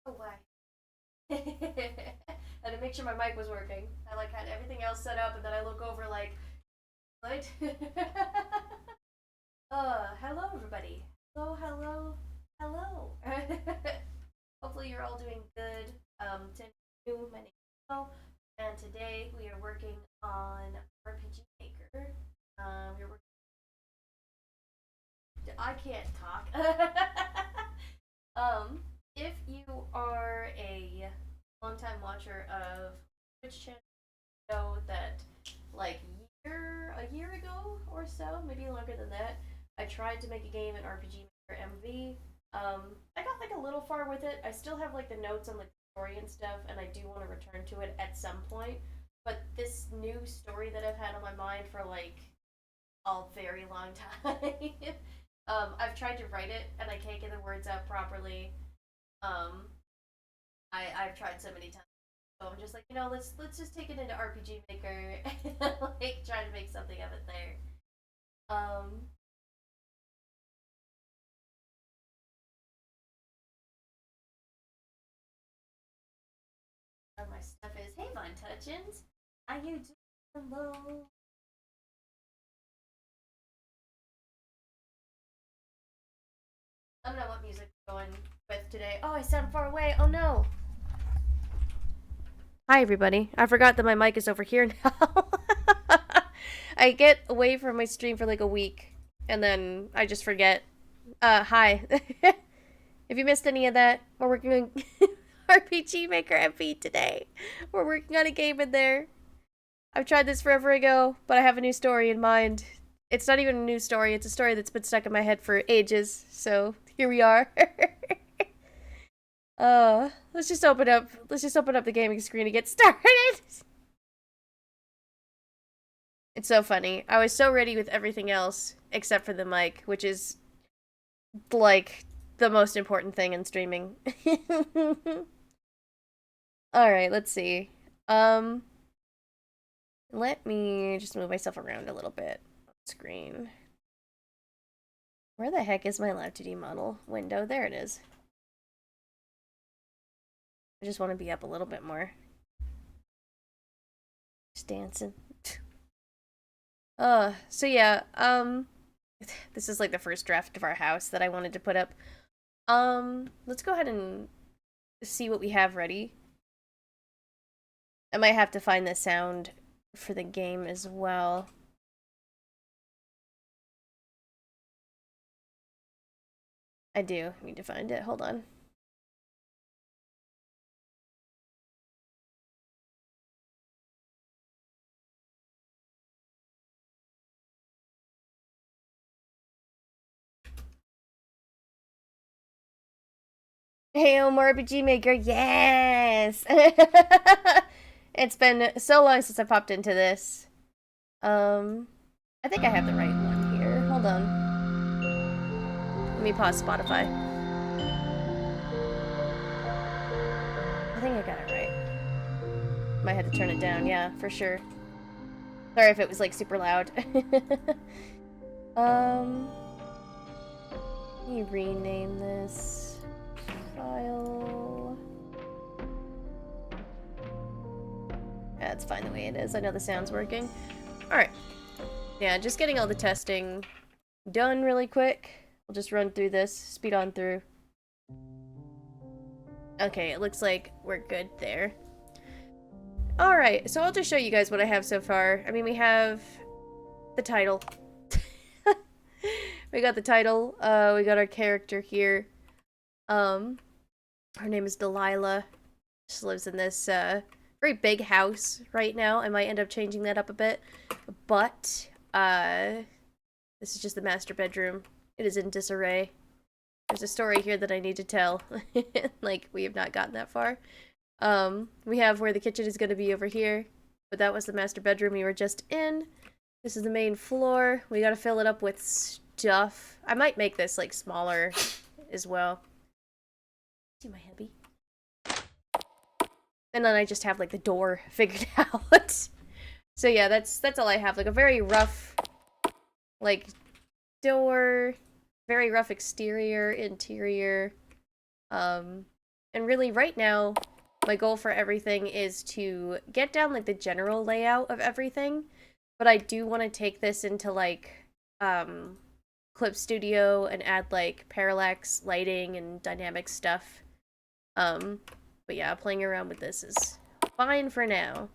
Oh, why? And to make sure my mic was working, I like had everything else set up, and then I look over like, what? Hello everybody. Hello, hello, hello. Hopefully you're all doing good. To you, my name is Mo, and today we are working on RPG Maker. We're working. I can't talk. If you are a longtime watcher of Twitch channel, you know that like a year ago or so, maybe longer than that, I tried to make a game in RPG Maker MV. I got like a little far with it. I still have like the notes on like the story and stuff, and I do want to return to it at some point. But this new story that I've had on my mind for like a very long time. I've tried to write it and I can't get the words out properly. Um, I've tried so many times. So I'm just like, let's just take it into RPG Maker and like try to make something of it there. Um, and my stuff is, hey Von Touchins, how you doing? Hello. I don't know what music we're going with today. Oh, I sound far away. Oh no. Hi everybody. I forgot that my mic is over here now. I get away from my stream for like a week and then I just forget. Hi. If you missed any of that, we're working on RPG Maker MP today. We're working on a game in there. I've tried this forever ago, but I have a new story in mind. It's not even a new story, it's a story that's been stuck in my head for ages, so here we are. Let's just open up the gaming screen and get started. It's so funny. I was so ready with everything else except for the mic, which is like the most important thing in streaming. All right, let's see. Um let me just move myself around a little bit on screen. Where the heck is my Live 2D model window? There it is. I just want to be up a little bit more. Just dancing. So yeah, this is like the first draft of our house that I wanted to put up. Let's go ahead and see what we have ready. I might have to find the sound for the game as well. I do need to find it. Hold on. Hey, RPG Maker, yes! It's been so long since I popped into this. I think I have the right one here. Hold on. Let me pause Spotify. I think I got it right. Might have to turn it down, yeah, for sure. Sorry if it was like super loud. Let me rename this file. That's fine the way it is. I know the sound's working. Alright. Yeah, just getting all the testing done really quick. We'll just run through this, speed on through. Okay, it looks like we're good there. Alright, so I'll just show you guys what I have so far. I mean, we have the title. We got the title. We got our character here. Her name is Delilah. She lives in this, very big house right now. I might end up changing that up a bit. But, this is just the master bedroom. It is in disarray. There's a story here that I need to tell. Like, we have not gotten that far. We have where the kitchen is going to be over here. But that was the master bedroom we were just in. This is the main floor. We gotta fill it up with stuff. I might make this, like, smaller as well. See my hubby. And then I just have, like, the door figured out. So yeah, that's all I have. Like, a very rough, like, door, very rough exterior, interior. And really, right now, my goal for everything is to get down, like, the general layout of everything. But I do want to take this into, like, Clip Studio and add, like, parallax lighting and dynamic stuff. But yeah, playing around with this is fine for now.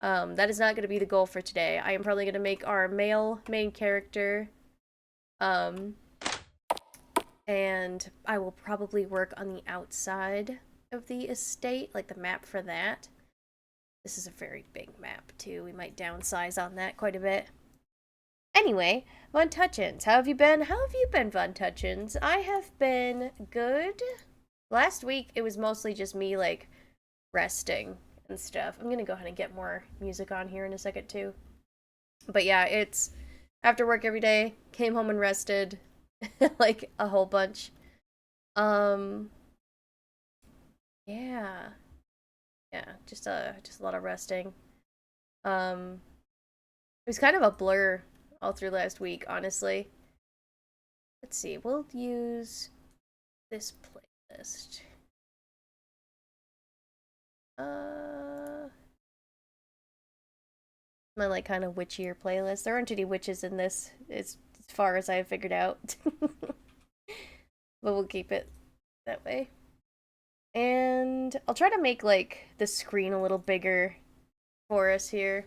That is not going to be the goal for today. I am probably going to make our male main character. And I will probably work on the outside of the estate, like the map for that. This is a very big map, too. We might downsize on that quite a bit. Anyway, Von Tutchins, how have you been? How have you been, Von Tutchins? I have been good. Last week, it was mostly just me, like, resting and stuff. I'm gonna go ahead and get more music on here in a second, too. But yeah, it's after work every day, came home and rested, like, a whole bunch. Yeah. Yeah, just a lot of resting. It was kind of a blur all through last week, honestly. Let's see, we'll use this playlist. My, like, kind of witchier playlist. There aren't any witches in this, as far as I've figured out. But we'll keep it that way. And I'll try to make, like, the screen a little bigger for us here.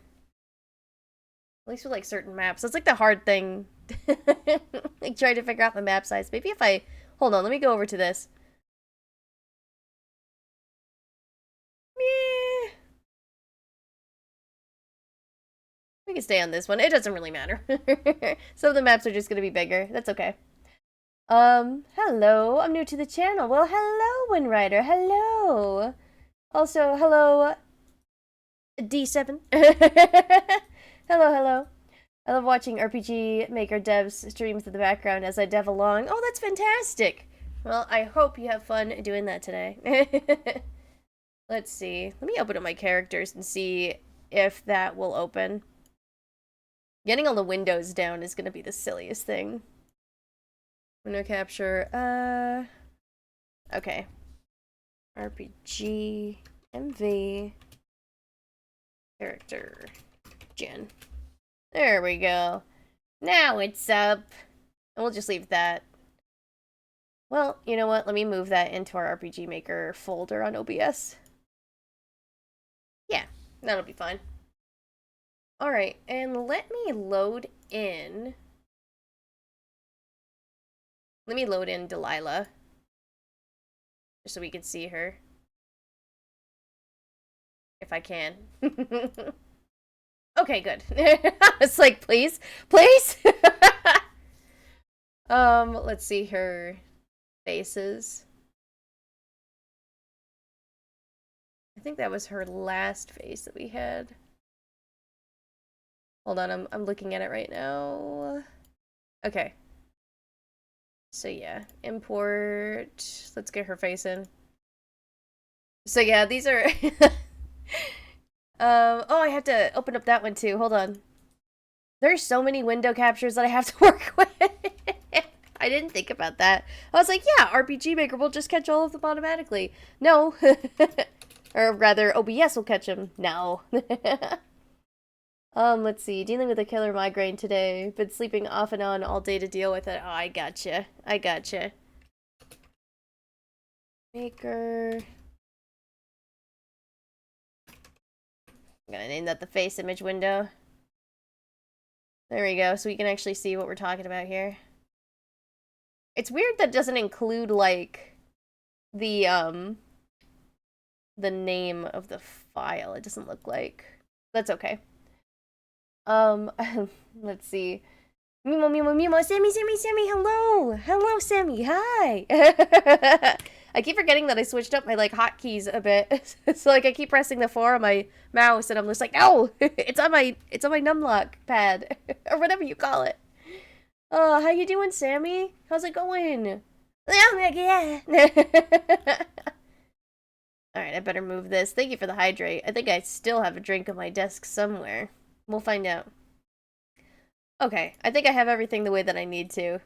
At least with, like, certain maps. That's, like, the hard thing. Like, trying to figure out the map size. Maybe if I... Hold on, let me go over to this. Meh. We can stay on this one. It doesn't really matter. Some of the maps are just gonna be bigger. That's okay. Hello. I'm new to the channel. Well, hello, Winrider. Hello. Also, hello, D7. Hello, hello. I love watching RPG Maker devs streams in the background as I dev along. Oh, that's fantastic. Well, I hope you have fun doing that today. Let's see. Let me open up my characters and see if that will open. Getting all the windows down is going to be the silliest thing. Window capture. Okay. RPG MV character gen. There we go. Now it's up. And we'll just leave that. Well, you know what? Let me move that into our RPG Maker folder on OBS. Yeah, that'll be fine. Alright, and let me load in... Let me load in Delilah. Just so we can see her. If I can. Okay, good. It's like, please? Please? Let's see her faces. I think that was her last face that we had. Hold on, I'm looking at it right now. Okay. So yeah, import. Let's get her face in. So yeah, these are... oh, I have to open up that one too. Hold on. There's so many window captures that I have to work with. I didn't think about that. I was like, yeah, RPG Maker will just catch all of them automatically. No. Or rather, OBS will catch them. No. Let's see. Dealing with a killer migraine today. Been sleeping off and on all day to deal with it. Oh, I gotcha. I gotcha. Maker. I'm gonna name that the face image window. There we go, so we can actually see what we're talking about here. It's weird that doesn't include, like, the name of the file. It doesn't look like. That's okay. Let's see. Mimo, Mimo, Mimo, Sammy, Sammy, Sammy, hello! Hello, Sammy, hi! I keep forgetting that I switched up my, like, hotkeys a bit. So, like, I keep pressing the 4 on my mouse, and I'm just like, no! It's on my numlock pad. Or whatever you call it. How you doing, Sammy? How's it going? Oh my god! Alright, I better move this. Thank you for the hydrate. I think I still have a drink on my desk somewhere. We'll find out. Okay, I think I have everything the way that I need to.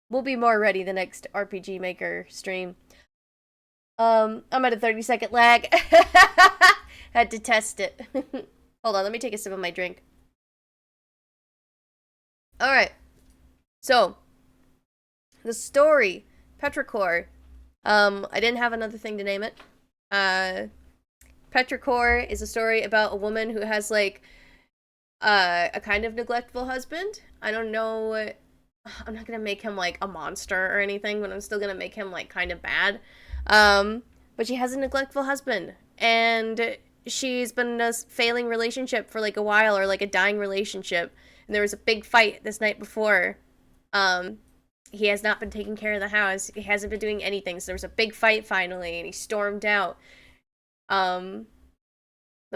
We'll be more ready the next RPG Maker stream. I'm at a 30-second lag. Had to test it. Hold on, let me take a sip of my drink. Alright. So, the story, Petrichor. I didn't have another thing to name it. Petrichor is a story about a woman who has, like, a kind of neglectful husband. I don't know. I'm not gonna make him, like, a monster or anything, but I'm still gonna make him, like, kind of bad. But she has a neglectful husband, and she's been in a failing relationship for, like, a while, or, like, a dying relationship. And there was a big fight this night before. He has not been taking care of the house. He hasn't been doing anything. So there was a big fight finally, and he stormed out. The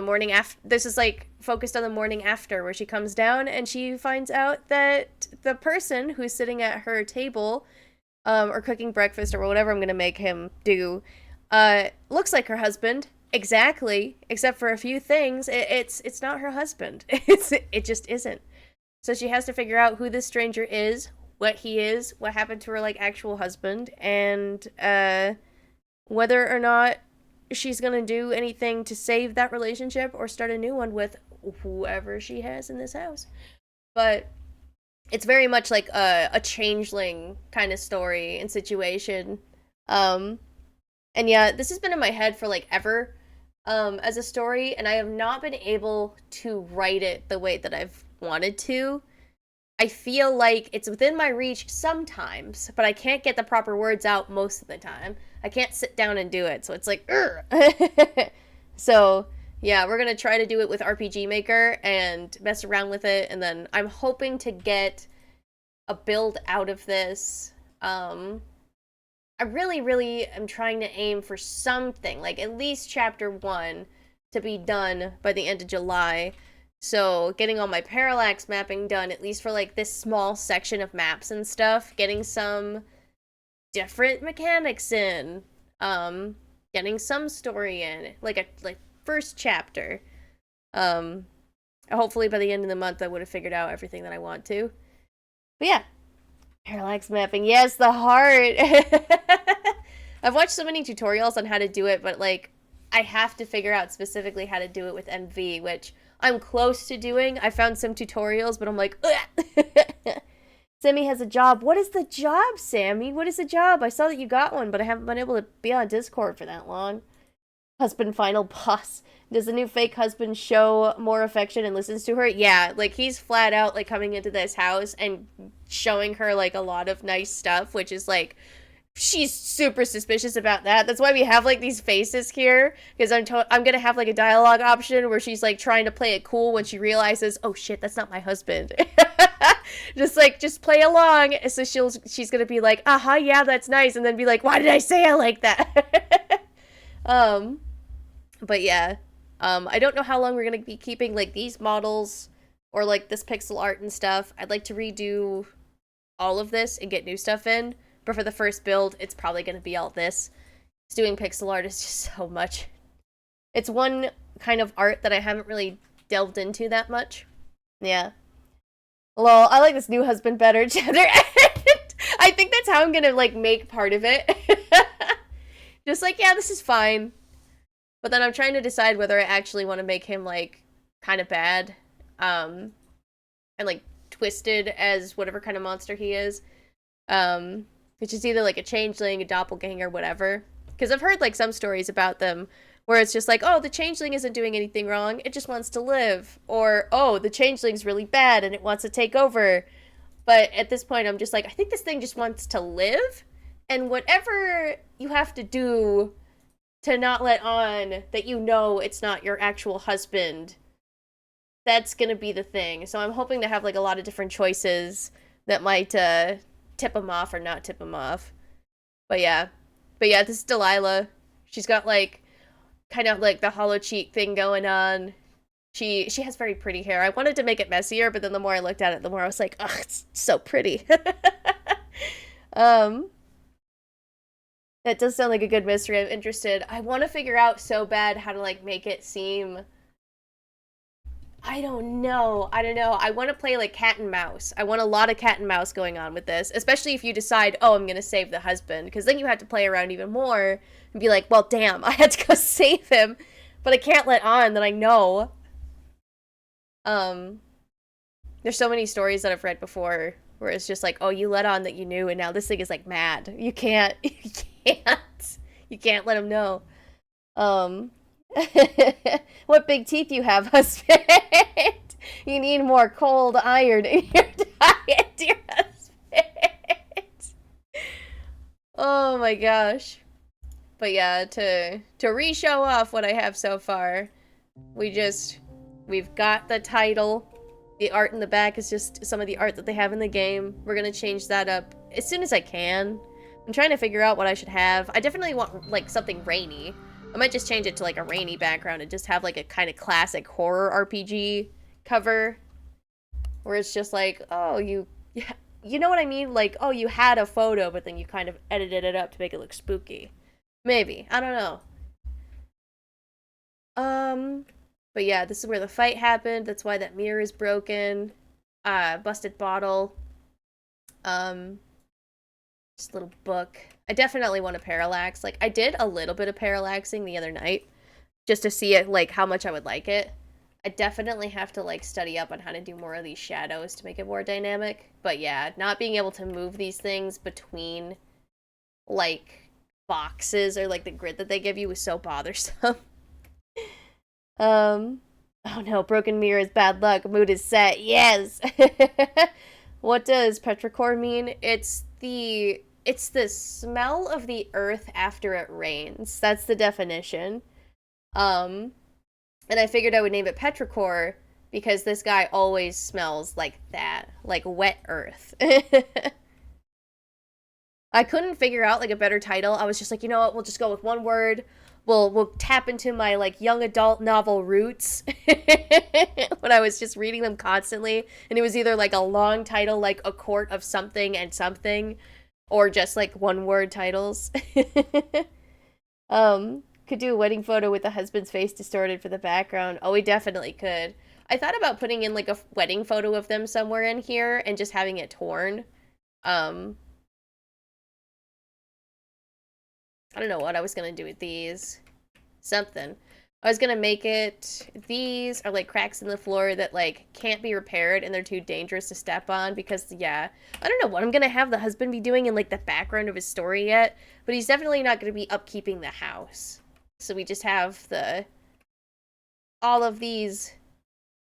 morning after, this is like focused on the morning after, where she comes down and she finds out that the person who's sitting at her table, or cooking breakfast or whatever I'm gonna make him do, looks like her husband exactly, except for a few things. It's not her husband. It just isn't. So she has to figure out who this stranger is, what he is, what happened to her, like, actual husband, and whether or not she's gonna do anything to save that relationship or start a new one with whoever she has in this house. But it's very much like a changeling kind of story and situation. And yeah, this has been in my head for, like, ever, as a story, and I have not been able to write it the way that I've wanted to. I feel like it's within my reach sometimes, but I can't get the proper words out most of the time. I can't sit down and do it, so it's like, So, yeah, we're gonna try to do it with RPG Maker and mess around with it, and then I'm hoping to get a build out of this. I really am trying to aim for something, like at least chapter 1 to be done by the end of July. So getting all my parallax mapping done, at least for, like, this small section of maps and stuff, getting some different mechanics in, getting some story in, like a first chapter. Hopefully by the end of the month I would have figured out everything that I want to. But yeah, parallax mapping, yes, the heart. I've watched so many tutorials on how to do it, but, like, I have to figure out specifically how to do it with MV, which I'm close to doing. I found some tutorials, but I'm like, Sammy has a job. What is the job, Sammy? What is the job? I saw that you got one, but I haven't been able to be on Discord for that long. Husband final boss. Does the new fake husband show more affection and listens to her? Yeah, like, he's flat out, like, coming into this house and showing her, like, a lot of nice stuff, which is, like, she's super suspicious about that. That's why we have, like, these faces here, because I'm gonna have, like, a dialogue option where she's, like, trying to play it cool when she realizes, oh shit, that's not my husband. just play along. So she's gonna be like, yeah, that's nice, and then be like, why did I say I like that? But yeah, I don't know how long we're gonna be keeping, like, these models or, like, this pixel art and stuff. I'd like to redo all of this and get new stuff in. But for the first build, it's probably going to be all this. Doing pixel art is just so much. It's one kind of art that I haven't really delved into that much. Yeah. Lol, I like this new husband better. I think that's how I'm going to, like, make part of it. Just like, yeah, this is fine. But then I'm trying to decide whether I actually want to make him, like, kind of bad. And, like, twisted as whatever kind of monster he is. Which is either, like, a changeling, a doppelganger, whatever. Because I've heard, like, some stories about them where it's just like, oh, the changeling isn't doing anything wrong, it just wants to live. Or, oh, the changeling's really bad and it wants to take over. But at this point, I'm just like, I think this thing just wants to live. And whatever you have to do to not let on that you know it's not your actual husband, that's gonna be the thing. So I'm hoping to have, like, a lot of different choices that might, tip him off or not tip him off. But yeah, this is Delilah. She's got, like, kind of, like, the hollow cheek thing going on. She has very pretty hair. I wanted to make it messier, but then the more I looked at it, the more I was like, ugh, it's so pretty. That does sound like a good mystery. I'm interested. I want to figure out so bad how to, like, make it seem, I don't know. I don't know. I want to play like cat and mouse. I want a lot of cat and mouse going on with this, especially if you decide, oh, I'm going to save the husband, because then you have to play around even more and be like, well, damn, I had to go save him, but I can't let on that I know. Um, there's so many stories that I've read before where it's just like, oh, you let on that you knew, and now this thing is like mad. You can't, you can't let him know. Um, what big teeth you have, husband. You need more cold iron in your diet, dear husband. Oh my gosh. But yeah, to re-show off what I have so far, we've got the title. The art in the back is just some of the art that they have in the game. We're gonna change that up as soon as I can. I'm trying to figure out what I should have. I definitely want, like, something rainy. I might just change it to, like, a rainy background and just have, like, a kind of classic horror RPG cover. Where it's just like, oh, you know what I mean? Like, oh, you had a photo, but then you kind of edited it up to make it look spooky. Maybe. I don't know. But yeah, this is where the fight happened. That's why that mirror is broken. Busted bottle. Just a little book. I definitely want a parallax. Like, I did a little bit of parallaxing the other night. Just to see it, like, how much I would like it. I definitely have to, like, study up on how to do more of these shadows to make it more dynamic. But yeah, not being able to move these things between, like, boxes or, like, the grid that they give you was so bothersome. Oh no, broken mirror is bad luck. Mood is set. Yes! What does Petrichor mean? It's the smell of the earth after it rains. That's the definition. And I figured I would name it Petrichor because this guy always smells like that. Like wet earth. I couldn't figure out, like, a better title. I was just like, you know what, we'll just go with one word. We'll tap into my, like, young adult novel roots when I was just reading them constantly. And it was either, like, a long title, like A Court of Something and Something, or just, like, one-word titles. Could do a wedding photo with the husband's face distorted for the background. Oh, we definitely could. I thought about putting in, like, a wedding photo of them somewhere in here and just having it torn. I don't know what I was gonna do with these. Something. I was gonna make it, these are like cracks in the floor that like can't be repaired and they're too dangerous to step on because, yeah, I don't know what I'm gonna have the husband be doing in like the background of his story yet, but he's definitely not gonna be upkeeping the house. So we just have all of these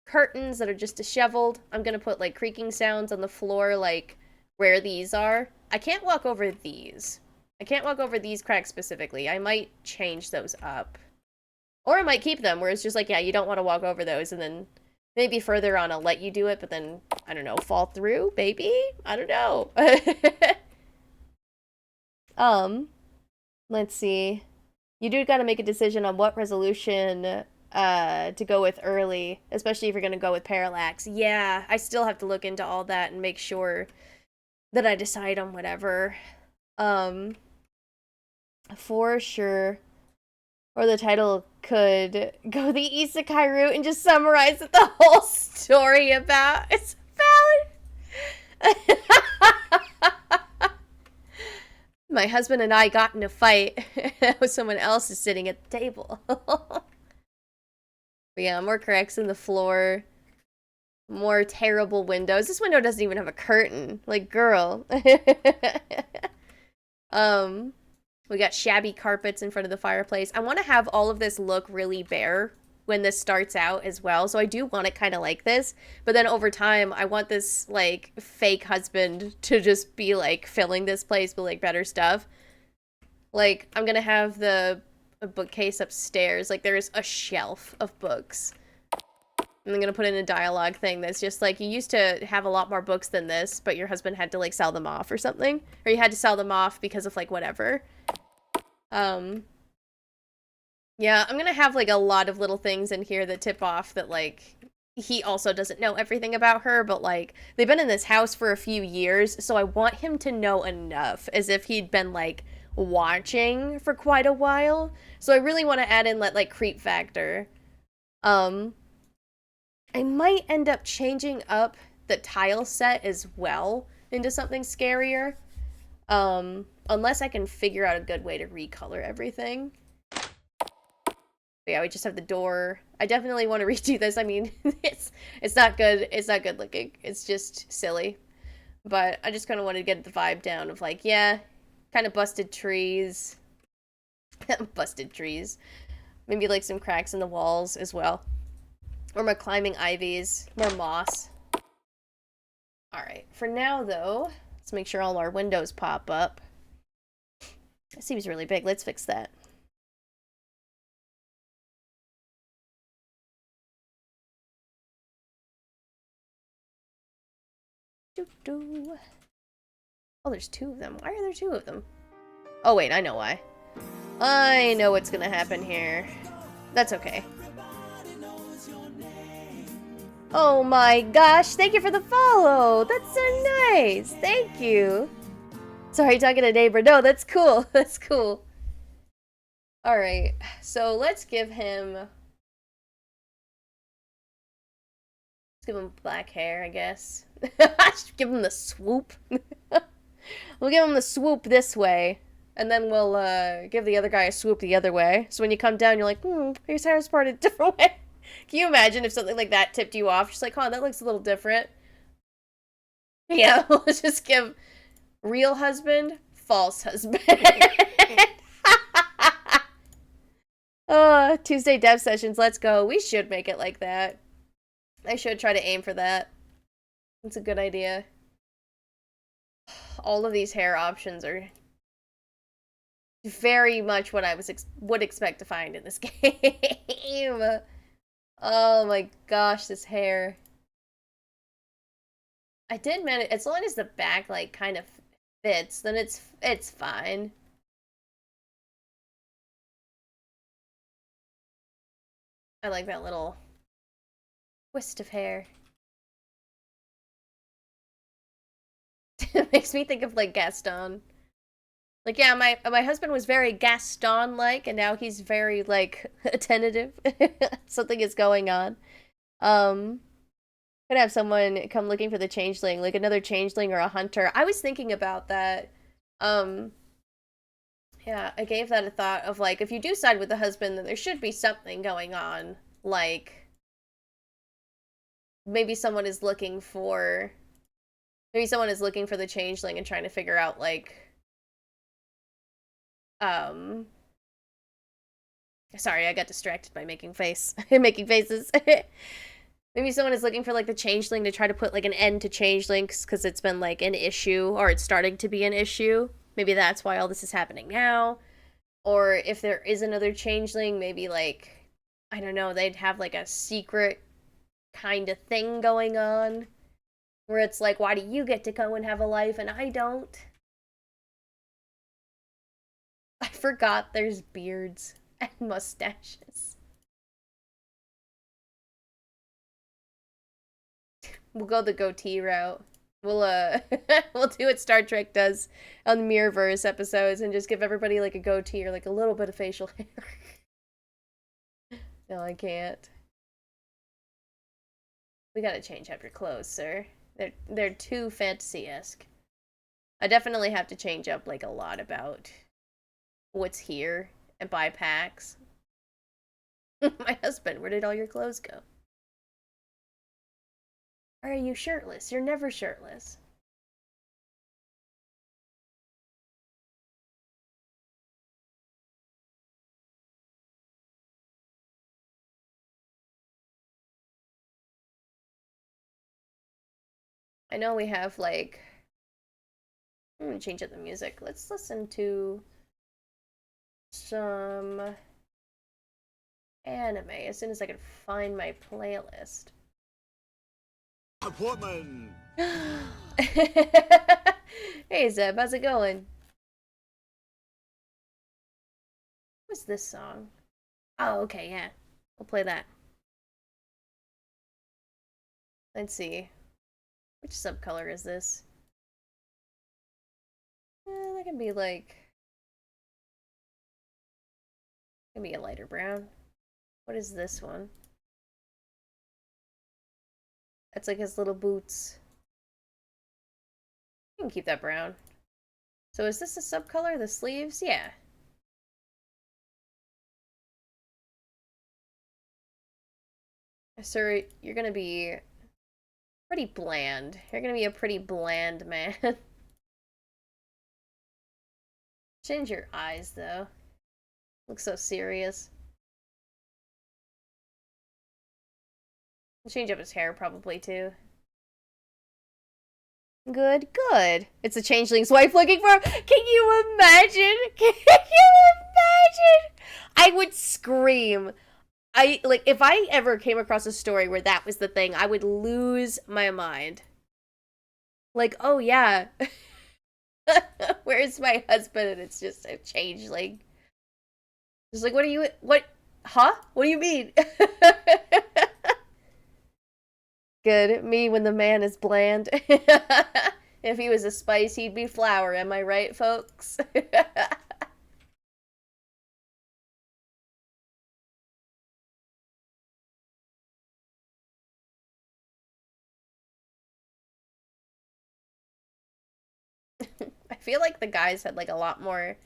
curtains that are just disheveled. I'm gonna put like creaking sounds on the floor like where these are. I can't walk over these. I can't walk over these cracks specifically. I might change those up. Or I might keep them, where it's just like, yeah, you don't want to walk over those, and then maybe further on I'll let you do it, but then, I don't know, fall through, maybe? I don't know. Let's see. You do gotta make a decision on what resolution to go with early, especially if you're gonna go with parallax. Yeah, I still have to look into all that and make sure that I decide on whatever. For sure. Or the title could go the isekai route and just summarize the whole story about. It's about. My husband and I got in a fight. Someone else is sitting at the table. But yeah, more cracks in the floor. More terrible windows. This window doesn't even have a curtain. Like, girl. We got shabby carpets in front of the fireplace. I want to have all of this look really bare when this starts out as well. So I do want it kind of like this. But then over time, I want this, like, fake husband to just be, like, filling this place with, like, better stuff. Like, I'm going to have a bookcase upstairs. Like, there's a shelf of books. And I'm going to put in a dialogue thing that's just, like, you used to have a lot more books than this, but your husband had to, like, sell them off or something. Or you had to sell them off because of, like, whatever. Yeah, I'm gonna have, like, a lot of little things in here that tip off that, like, he also doesn't know everything about her, but, like, they've been in this house for a few years, so I want him to know enough, as if he'd been, like, watching for quite a while. So I really want to add in that, like, creep factor. I might end up changing up the tile set as well into something scarier. Unless I can figure out a good way to recolor everything. But yeah, we just have the door. I definitely want to redo this. I mean, it's not good. It's not good looking. It's just silly. But I just kind of wanted to get the vibe down of like, yeah, kind of busted trees. Busted trees. Maybe like some cracks in the walls as well. Or more climbing ivies. More moss. Alright, for now though, let's make sure all our windows pop up. That seems really big. Let's fix that. Doo-doo. Oh, there's two of them. Why are there two of them? Oh, wait, I know why. I know what's gonna happen here. That's okay. Oh my gosh, thank you for the follow! That's so nice! Thank you! Sorry, talking to neighbor. No, that's cool. That's cool. Alright, so let's give him... give him black hair, I guess. Give him the swoop. We'll give him the swoop this way. And then we'll give the other guy a swoop the other way. So when you come down, you're like, his hair's parted a different way. Can you imagine if something like that tipped you off? Just like, oh, that looks a little different. Yeah, we'll just give real husband, false husband. Tuesday dev sessions, let's go. We should make it like that. I should try to aim for that. That's a good idea. All of these hair options are very much what I would expect to find in this game. Oh my gosh, this hair. I did manage, as long as the back like kind of fits, then it's fine. I like that little twist of hair. It makes me think of like Gaston. Like, yeah, my husband was very Gaston-like, and now he's very like attentive. Something is going on. Could have someone come looking for the changeling, like another changeling or a hunter. I was thinking about that. Yeah, I gave that a thought of like, if you do side with the husband, then there should be something going on. Like, maybe someone is looking for... Maybe someone is looking for the changeling and trying to figure out, like... Sorry, I got distracted by making making faces. Maybe someone is looking for, like, the changeling to try to put, like, an end to changelings because it's been, like, an issue, or it's starting to be an issue. Maybe that's why all this is happening now. Or if there is another changeling, maybe, like, I don't know, they'd have, like, a secret kind of thing going on. Where it's like, why do you get to go and have a life and I don't? I forgot there's beards and mustaches. We'll go the goatee route. We'll we'll do what Star Trek does on the Mirrorverse episodes and just give everybody like a goatee or like a little bit of facial hair. No, I can't. We gotta change up your clothes, sir. They're too fantasy-esque. I definitely have to change up like a lot about what's here and buy packs. My husband, where did all your clothes go? Are you shirtless? You're never shirtless. I know we have like... I'm gonna change up the music. Let's listen to some anime as soon as I can find my playlist. Appointment. Hey Zeb, how's it going? What's this song? Oh, okay, yeah. We'll play that. Let's see. Which subcolor is this? That can be like... Can be a lighter brown. What is this one? It's like his little boots. You can keep that brown. So is this a subcolor, the sleeves? Yeah. Sir, you're gonna be pretty bland. You're gonna be a pretty bland man. Change your eyes, though. Looks so serious. Change up his hair, probably, too. Good, good. It's a changeling's wife looking for him. Can you imagine? Can you imagine? I would scream. Like, if I ever came across a story where that was the thing, I would lose my mind. Like, oh yeah. Where's my husband? And it's just a changeling. Just like, what, huh? What do you mean? Good. Me when the man is bland. If he was a spice, he'd be flour. Am I right, folks? I feel like the guys had like a lot more.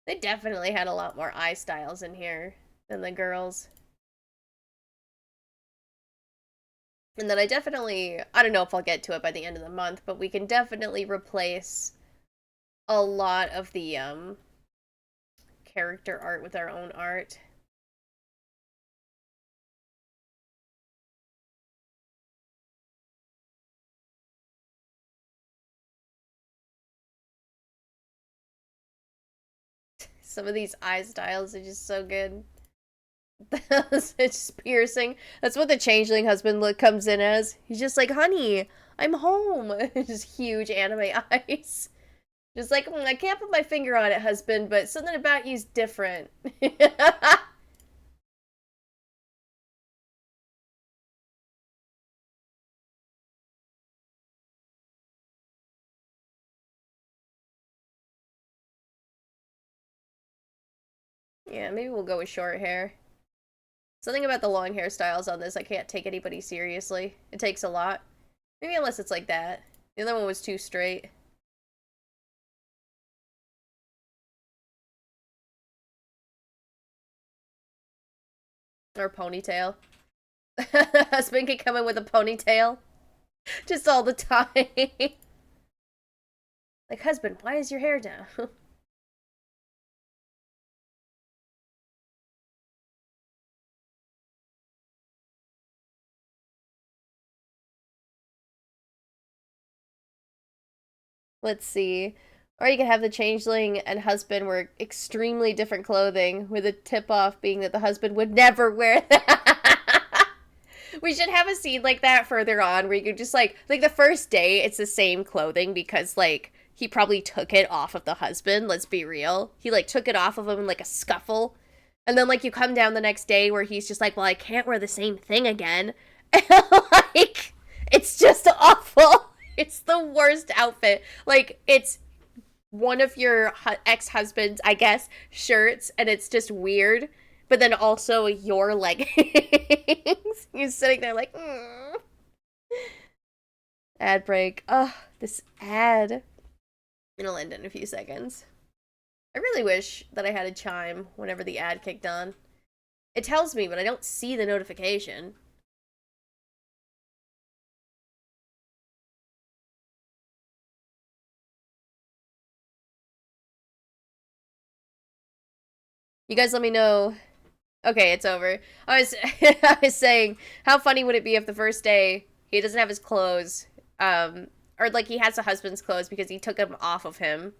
They definitely had a lot more eye styles in here than the girls. And then I don't know if I'll get to it by the end of the month, but we can definitely replace a lot of the character art with our own art. Some of these eye styles are just so good. It's just piercing. That's what the changeling husband look comes in as. He's just like, honey, I'm home. Just huge anime eyes. Just like, I can't put my finger on it, husband, but something about you's different. Yeah, maybe we'll go with short hair. Something about the long hairstyles on this, I can't take anybody seriously. It takes a lot. Maybe unless it's like that. The other one was too straight. Or ponytail. Husband can come in with a ponytail. Just all the time. Like, husband, why is your hair down? Let's see. Or you could have the changeling and husband wear extremely different clothing, with a tip off being that the husband would never wear that. We should have a scene like that further on where you could just like the first day it's the same clothing because like he probably took it off of the husband, let's be real. He like took it off of him in like a scuffle. And then like you come down the next day where he's just like, well, I can't wear the same thing again. And like it's just awful. It's the worst outfit. Like it's one of your ex-husband's, I guess, shirts, and it's just weird. But then also your leggings. You're sitting there like, ad break. Ugh, this ad. It'll end in a few seconds. I really wish that I had a chime whenever the ad kicked on. It tells me, but I don't see the notification. You guys let me know. Okay, it's over. I was saying, how funny would it be if the first day he doesn't have his clothes, or like he has a husband's clothes because he took them off of him,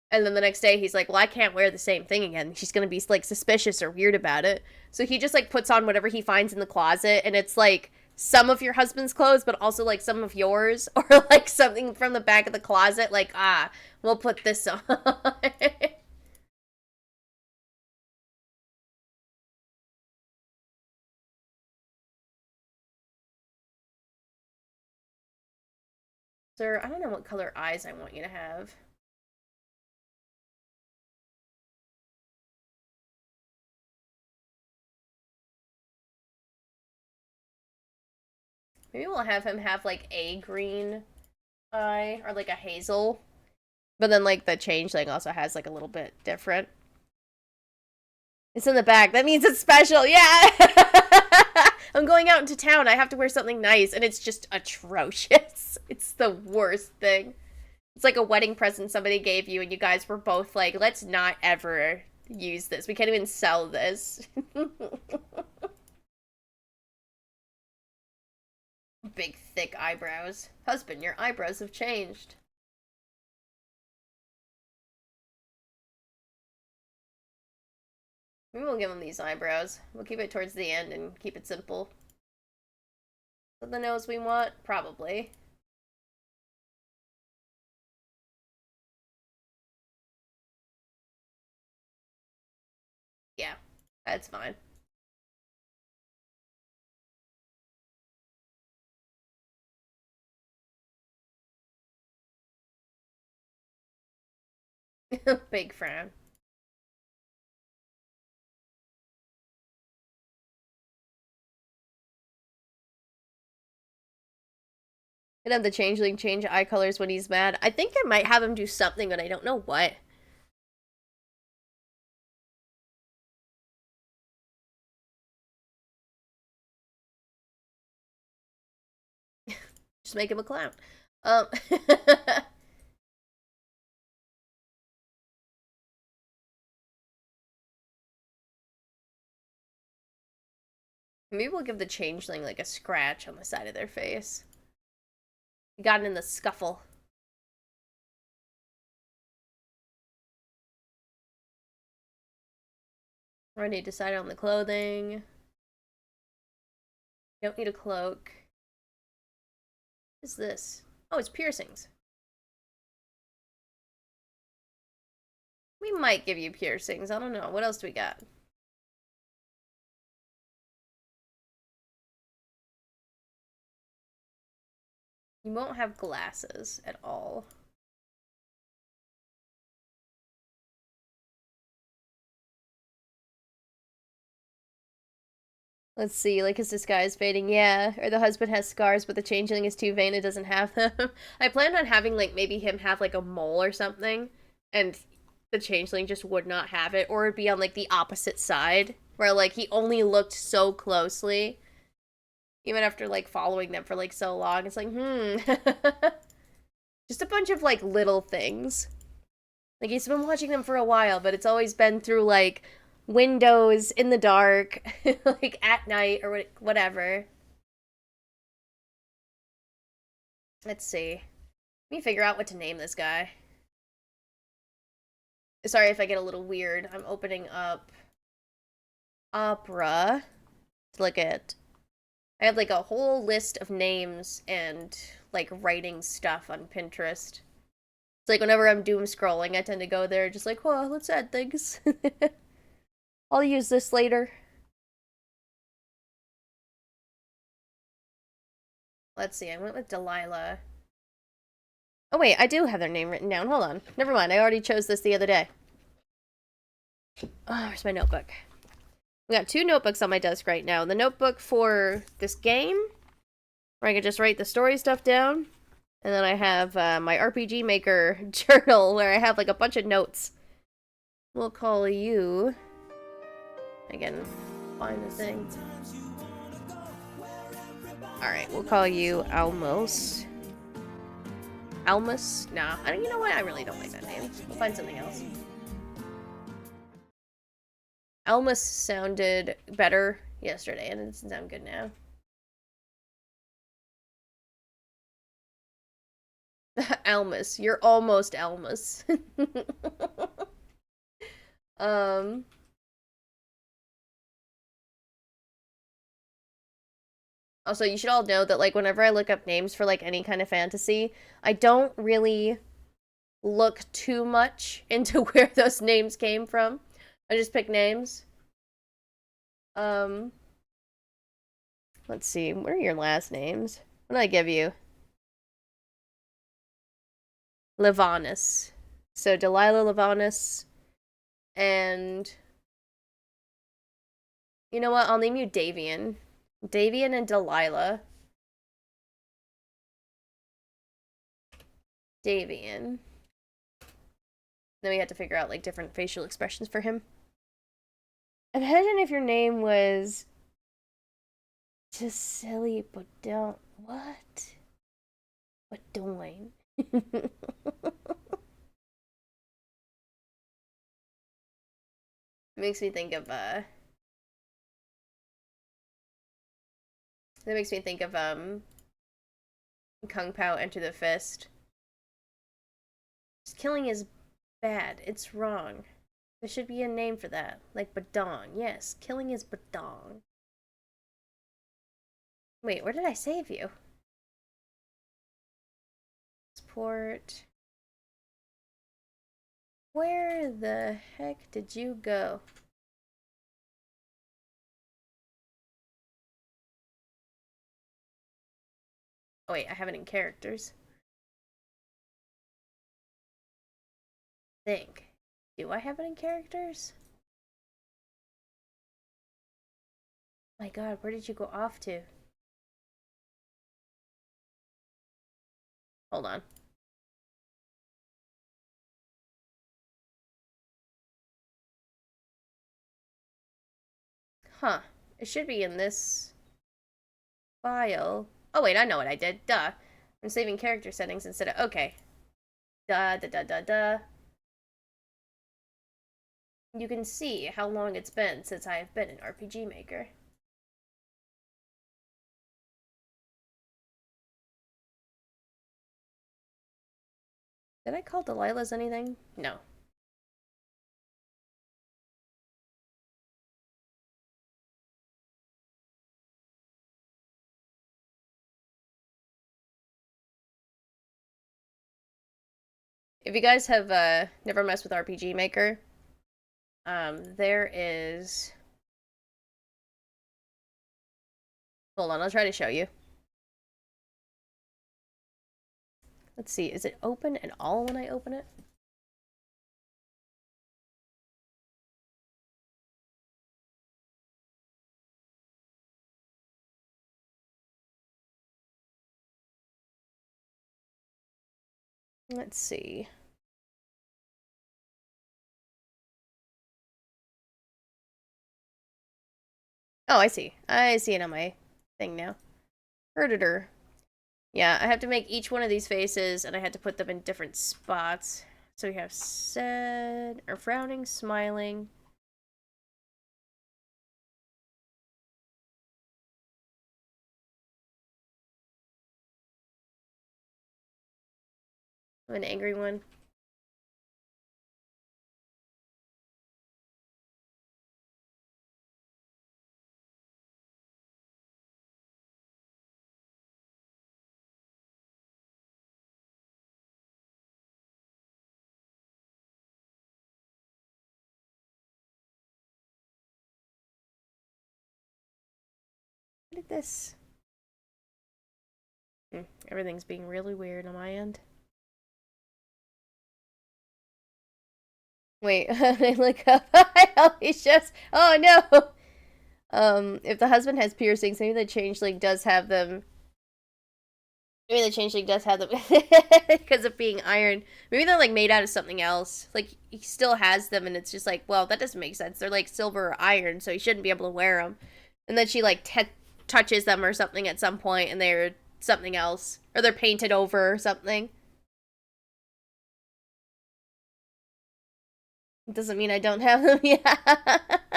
and then the next day he's like, well, I can't wear the same thing again. She's gonna be like suspicious or weird about it. So he just like puts on whatever he finds in the closet, and it's like some of your husband's clothes, but also like some of yours, or like something from the back of the closet. Like, we'll put this on. Sir, I don't know what color eyes I want you to have. Maybe we'll have him have, like, a green eye, or, like, a hazel. But then, like, the changeling also has, like, a little bit different. It's in the back. That means it's special. Yeah! I'm going out into town. I have to wear something nice, and it's just atrocious. It's the worst thing. It's like a wedding present somebody gave you, and you guys were both like, let's not ever use this. We can't even sell this. Big, thick eyebrows. Husband, your eyebrows have changed. Maybe we'll give him these eyebrows. We'll keep it towards the end and keep it simple. Is that the nose we want? Probably. Yeah, that's fine. Big frown. Could have the changeling change eye colors when he's mad. I think I might have him do something, but I don't know what. Just make him a clown. Maybe we'll give the changeling like a scratch on the side of their face. Got in the scuffle. Already decided on the clothing. Don't need a cloak. What is this? Oh, it's piercings. We might give you piercings. I don't know. What else do we got? You won't have glasses at all. Let's see, like his disguise fading, yeah. Or the husband has scars, but the changeling is too vain and doesn't have them. I planned on having, like, maybe him have, like, a mole or something, and the changeling just would not have it, or it'd be on, like, the opposite side, where, like, he only looked so closely, even after, like, following them for, like, so long. It's like, Just a bunch of, like, little things. Like, he's been watching them for a while, but it's always been through, like, windows in the dark, like at night or whatever. Let's see. Let me figure out what to name this guy. Sorry if I get a little weird. I'm opening up Opera to look at. I have like a whole list of names and like writing stuff on Pinterest. It's like whenever I'm doom scrolling, I tend to go there just like, well, let's add things. I'll use this later. Let's see, I went with Delilah. Oh wait, I do have their name written down. Hold on. Never mind, I already chose this the other day. Oh, where's my notebook? We got two notebooks on my desk right now. The notebook for this game, where I can just write the story stuff down. And then I have my RPG Maker journal, where I have like a bunch of notes. We'll call you... Again, find the thing. Alright, we'll call you Almos. Almus? Nah, you know what? I really don't like that name. We'll find something else. Almus sounded better yesterday, and it doesn't sound good now. Almus. You're almost Almus. Also, you should all know that, like, whenever I look up names for, like, any kind of fantasy, I don't really look too much into where those names came from. I just pick names. Let's see. What are your last names? What did I give you? Livanus. So, Delilah Livanus. And... You know what? I'll name you Davian. Davian and Delilah. Davian. Then we had to figure out like different facial expressions for him. Imagine if your name was just silly, but don't what? Badoin. Makes me think of that makes me think of Kung Pao Enter the Fist. Killing is bad. It's wrong. There should be a name for that. Like Badong. Yes, killing is Badong. Wait, where did I save you? Port. Where the heck did you go? Oh wait, I have it in characters. Think. Do I have it in characters? My god, where did you go off to? Hold on. Huh. It should be in this file. Oh wait, I know what I did. Duh. I'm saving character settings instead of... Okay. Duh, duh, duh, duh, duh. You can see how long it's been since I have been in RPG Maker. Did I call Delilah's anything? No. If you guys have never messed with RPG Maker, there is... Hold on, I'll try to show you. Let's see, is it open at all when I open it? Let's see. Oh, I see. I see it on my thing now. Herditor. Yeah, I have to make each one of these faces, and I had to put them in different spots. So we have sad, or frowning, smiling. An angry one. What did this? Everything's being really weird on my end. Wait, I look up. He's just. Oh no! If the husband has piercings, maybe the changeling does have them. Maybe the changeling does have them because of being iron. Maybe they're like made out of something else. Like he still has them, and it's just like, well, that doesn't make sense. They're like silver or iron, so he shouldn't be able to wear them. And then she like touches them or something at some point, and they're something else, or they're painted over or something. It doesn't mean I don't have them. Yeah. I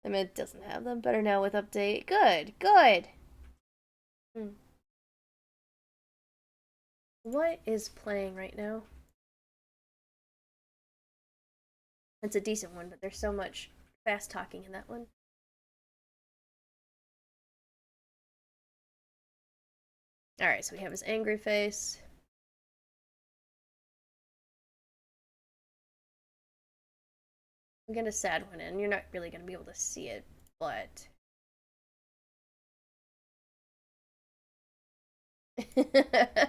mean, it doesn't have them. Better now with update. Good, good. What is playing right now? It's a decent one, but there's so much fast talking in that one. Alright, so we have his angry face. I'm gonna sad one in. You're not really gonna be able to see it, but...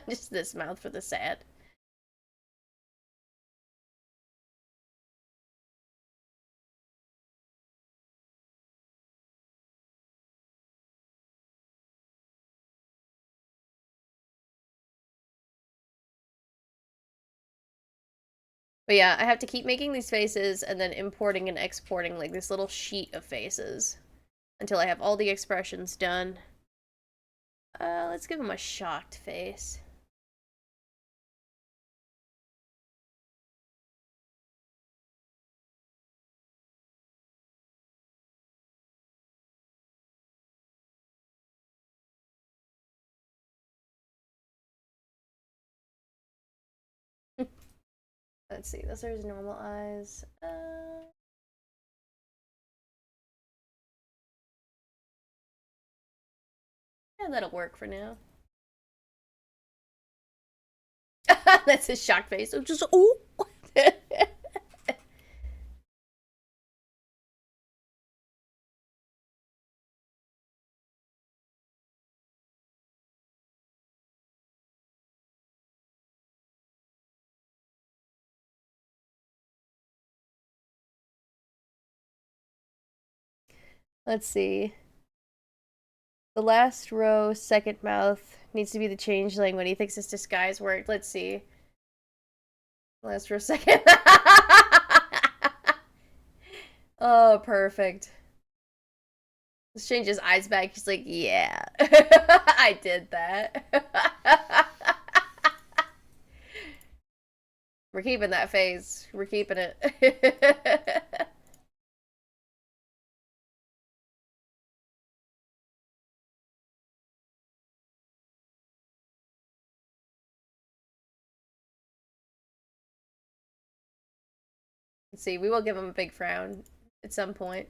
Just this mouth for the sad. But yeah, I have to keep making these faces and then importing and exporting like this little sheet of faces until I have all the expressions done. Let's give him a shocked face. Let's see, those are his normal eyes. Yeah, that'll work for now. That's his shocked face. So just, oh! Let's see. The last row, second mouth, needs to be the changeling when he thinks his disguise worked. Let's see. Last row, second. Oh, perfect. Let's change his eyes back. He's like, yeah, I did that. We're keeping that face. We're keeping it. Let's see, we will give him a big frown at some point.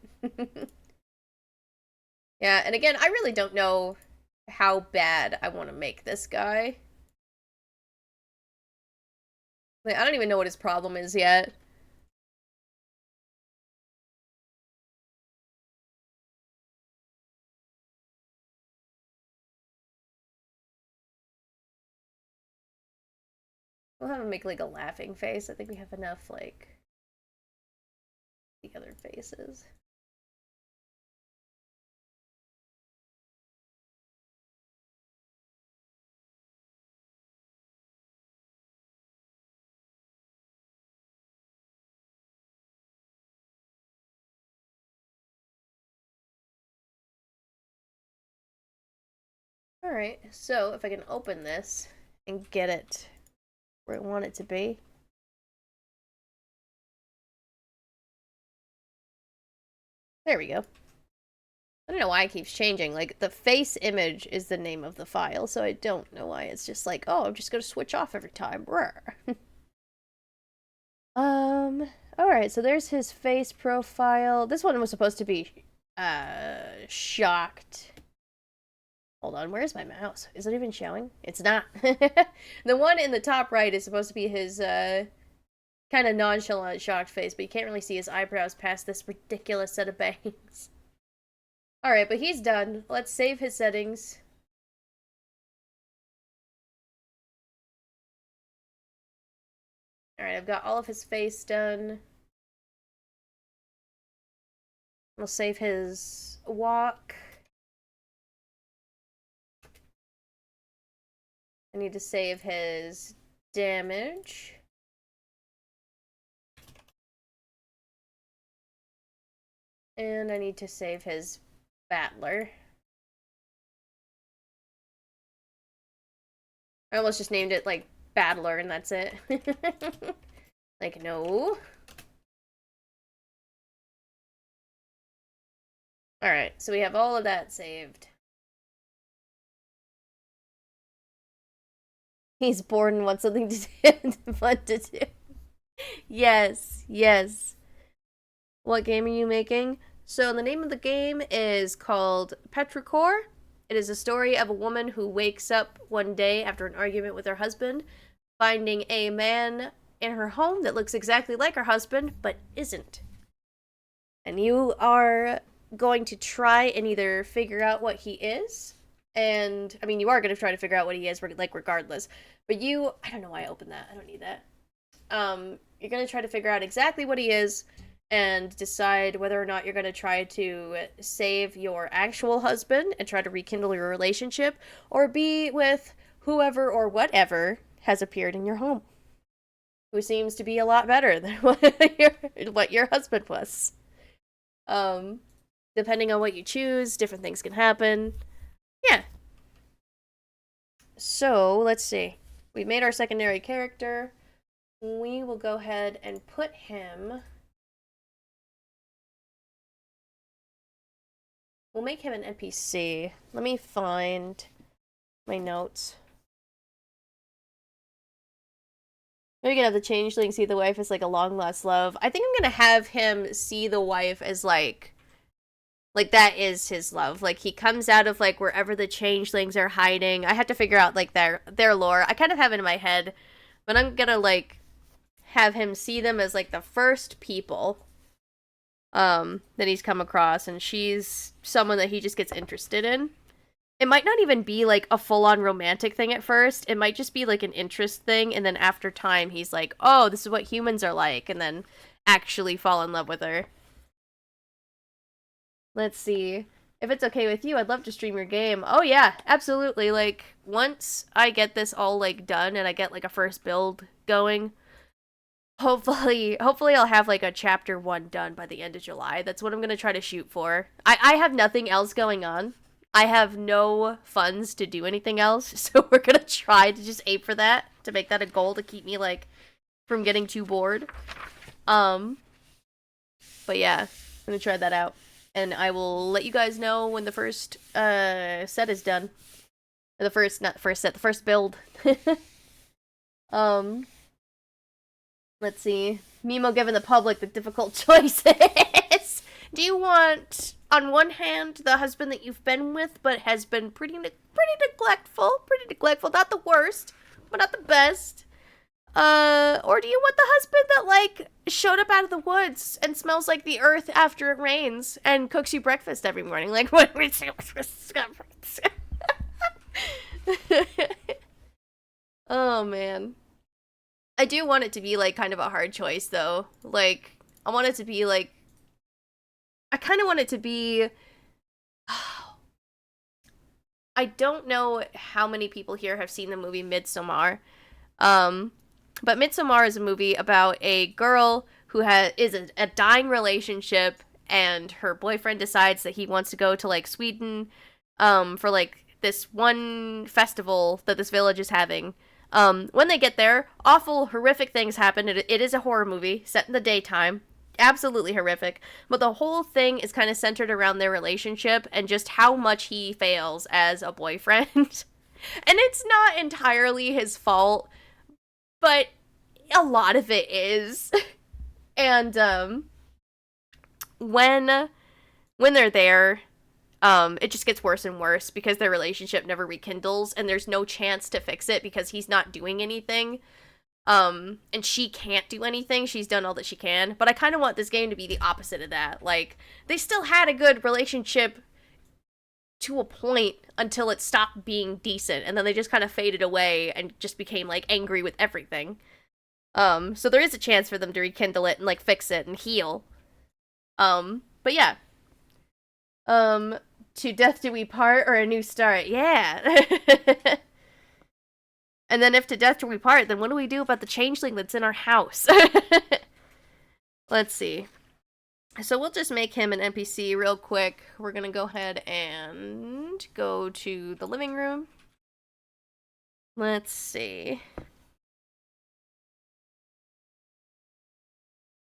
Yeah, and again, I really don't know how bad I want to make this guy. Like, I don't even know what his problem is yet. We'll have him make like a laughing face. I think we have enough like the other faces. Alright, so if I can open this and get it where I want it to be. There we go. I don't know why it keeps changing. Like, the face image is the name of the file, so I don't know why it's just like, oh, I'm just gonna switch off every time. Alright, so there's his face profile. This one was supposed to be, shocked. Hold on, where's my mouse? Is it even showing? It's not. The one in the top right is supposed to be his, kind of nonchalant, shocked face, but you can't really see his eyebrows past this ridiculous set of bangs. Alright, but he's done. Let's save his settings. Alright, I've got all of his face done. We'll save his walk. I need to save his damage. And I need to save his battler. I almost just named it, like, battler, and that's it. Like, no. Alright, so we have all of that saved. He's bored and wants something to do. Fun to do. Yes, yes. What game are you making? So the name of the game is called Petrichor. It is a story of a woman who wakes up one day after an argument with her husband, finding a man in her home that looks exactly like her husband, but isn't. And you are going to try and either figure out what he is, and, I mean, you are going to try to figure out what he is, like, regardless. But I don't know why I opened that. I don't need that. You're going to try to figure out exactly what he is, and decide whether or not you're going to try to save your actual husband and try to rekindle your relationship, or be with whoever or whatever has appeared in your home. who seems to be a lot better than what your husband was. Depending on what you choose, different things can happen. Yeah. So, let's see. We made our secondary character. We will go ahead and put him... We'll make him an NPC. Let me find my notes. Maybe we can have the changeling see the wife as like a long lost love. I think I'm gonna have him see the wife as like that is his love. Like he comes out of like wherever the changelings are hiding. I have to figure out like their lore. I kind of have it in my head, but I'm gonna like have him see them as like the first people that he's come across, and she's someone that he just gets interested in. It might not even be like a full-on romantic thing at first. It might just be like an interest thing, and then after time he's like, oh, this is what humans are like, and then actually fall in love with her. Let's see. If it's okay with you, I'd love to stream your game. Oh yeah, absolutely. Like, once I get this all like done and I get like a first build going, hopefully I'll have like a chapter 1 done by the end of July. That's what I'm gonna try to shoot for. I have nothing else going on. I have no funds to do anything else, so we're gonna try to just aim for that, to make that a goal to keep me like from getting too bored. But yeah, I'm gonna try that out. And I will let you guys know when the first set is done. Or not the first set, the first build. Let's see. Mimo giving the public the difficult choices. Do you want, on one hand, the husband that you've been with, but has been pretty neglectful? Pretty neglectful. Not the worst, but not the best. Or do you want the husband that, like, showed up out of the woods and smells like the earth after it rains and cooks you breakfast every morning? Like, what? Oh, man. I do want it to be, like, kind of a hard choice, though. Like, I want it to be, like... I kind of want it to be... I don't know how many people here have seen the movie Midsommar. But Midsommar is a movie about a girl who is a dying relationship, and her boyfriend decides that he wants to go to, like, Sweden, for, like, this one festival that this village is having. When they get there, awful, horrific things happen. It is a horror movie set in the daytime. Absolutely horrific. But the whole thing is kind of centered around their relationship and just how much he fails as a boyfriend. And it's not entirely his fault, but a lot of it is. And when they're there, it just gets worse and worse because their relationship never rekindles, and there's no chance to fix it because he's not doing anything. And she can't do anything. She's done all that she can. But I kind of want this game to be the opposite of that. Like, they still had a good relationship to a point until it stopped being decent, and then they just kind of faded away and just became, like, angry with everything. So there is a chance for them to rekindle it and, like, fix it and heal. But yeah. To death do we part or a new start? Yeah. And then if to death do we part, then what do we do about the changeling that's in our house? Let's see. So we'll just make him an NPC real quick. We're gonna go ahead and go to the living room. Let's see.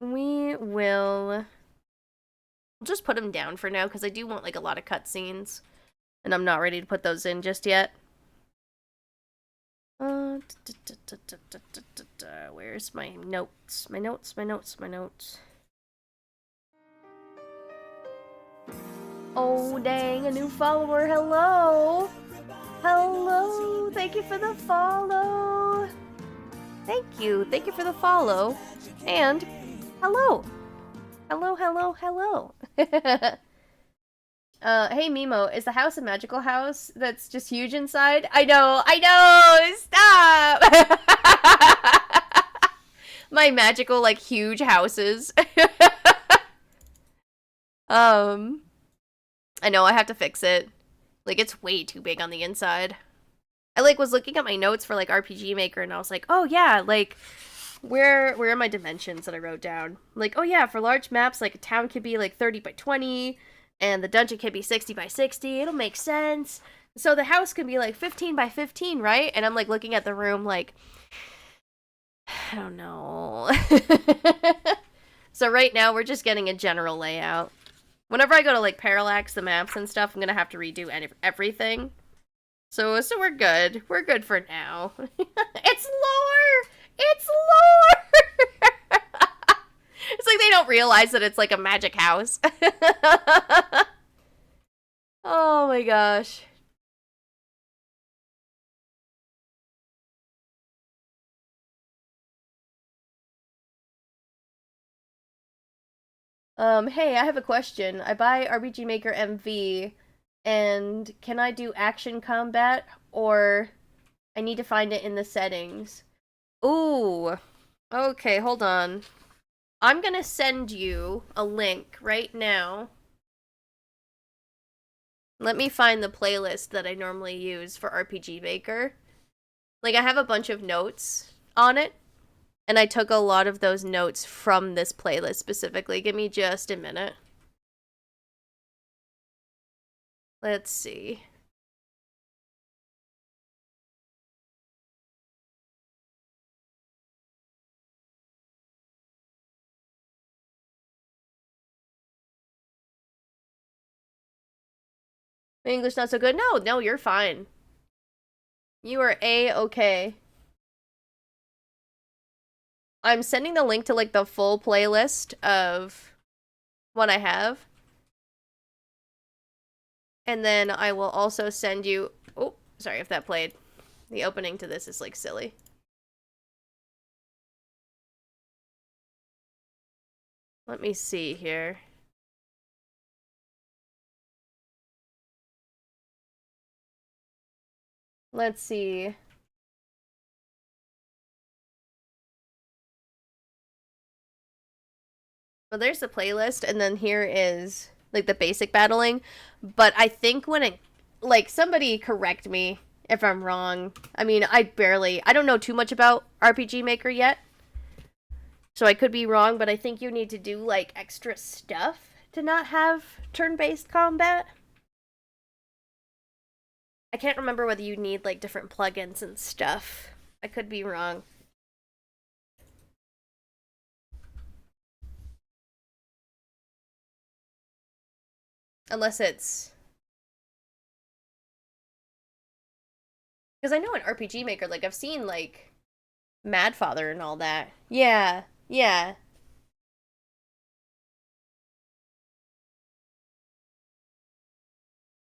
We'll just put him down for now, because I do want, like, a lot of cutscenes. And I'm not ready to put those in just yet. Where's my notes? My notes. Oh, dang, a new follower. Hello. Hello. Thank you for the follow. Thank you for the follow. And hello. Hello. Hey Mimo, is the house a magical house that's just huge inside? I know, stop! My magical, like, huge houses. I know, I have to fix it. Like, it's way too big on the inside. I, like, was looking at my notes for, like, RPG Maker, and I was like, oh yeah, like, where are my dimensions that I wrote down? Like, oh yeah, for large maps, like a town could be like 30 by 20, and the dungeon could be 60 by 60. It'll make sense. So the house could be like 15 by 15, right? And I'm like looking at the room like, I don't know. So right now we're just getting a general layout. Whenever I go to like parallax the maps and stuff, I'm gonna have to redo everything. So we're good. We're good for now. It's lore! It's lore! It's like they don't realize that it's like a magic house. Oh my gosh. Hey, I have a question. I buy RPG Maker MV, and can I do action combat, or I need to find it in the settings? Ooh. Okay, hold on. I'm gonna send you a link right now. Let me find the playlist that I normally use for RPG Maker. Like, I have a bunch of notes on it, and I took a lot of those notes from this playlist specifically. Give me just a minute. Let's see. My English not so good? No, you're fine. You are A-okay. I'm sending the link to, like, the full playlist of what I have. And then I will also send you... Oh, sorry if that played. The opening to this is, like, silly. Let me see here. Let's see. Well, there's the playlist, and then here is, like, the basic battling. But I think when it... Like, somebody correct me if I'm wrong. I mean, I don't know too much about RPG Maker yet. So I could be wrong, but I think you need to do, like, extra stuff to not have turn-based combat. I can't remember whether you need, like, different plugins and stuff. I could be wrong. Unless it's... Because I know in RPG Maker, like, I've seen, like, Madfather and all that. Yeah, yeah.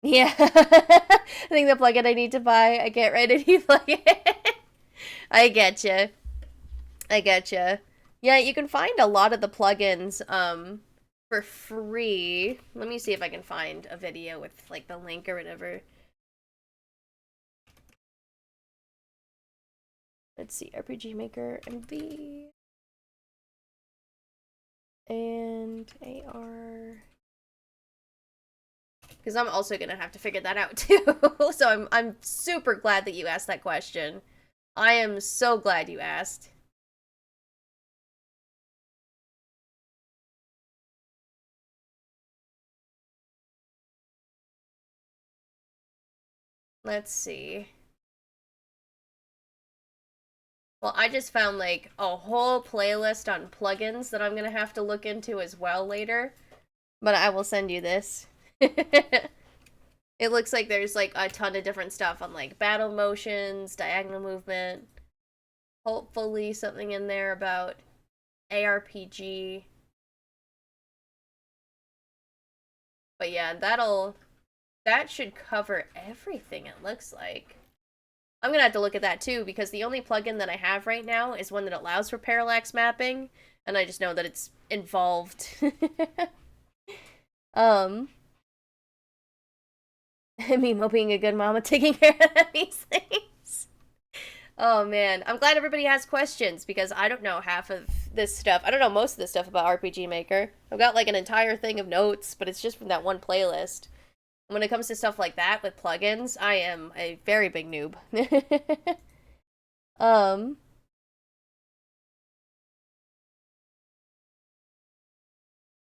Yeah. I think the plugin I need to buy, I can't write any plugin. I getcha. I getcha. Yeah, you can find a lot of the plugins, for free. Let me see if I can find a video with, like, the link or whatever. Let's see, RPG Maker MV. And AR. Because I'm also gonna have to figure that out too. So I'm super glad that you asked that question. I am so glad you asked. Let's see. Well, I just found, like, a whole playlist on plugins that I'm gonna have to look into as well later. But I will send you this. It looks like there's, like, a ton of different stuff on, like, battle motions, diagonal movement. Hopefully something in there about ARPG. But yeah, that should cover everything, it looks like. I'm gonna have to look at that too, because the only plugin that I have right now is one that allows for parallax mapping, and I just know that it's involved. Mimo being a good mama, taking care of these things. Oh man, I'm glad everybody has questions, because I don't know half of this stuff. I don't know most of this stuff about RPG Maker. I've got, like, an entire thing of notes, but it's just from that one playlist. When it comes to stuff like that with plugins, I am a very big noob.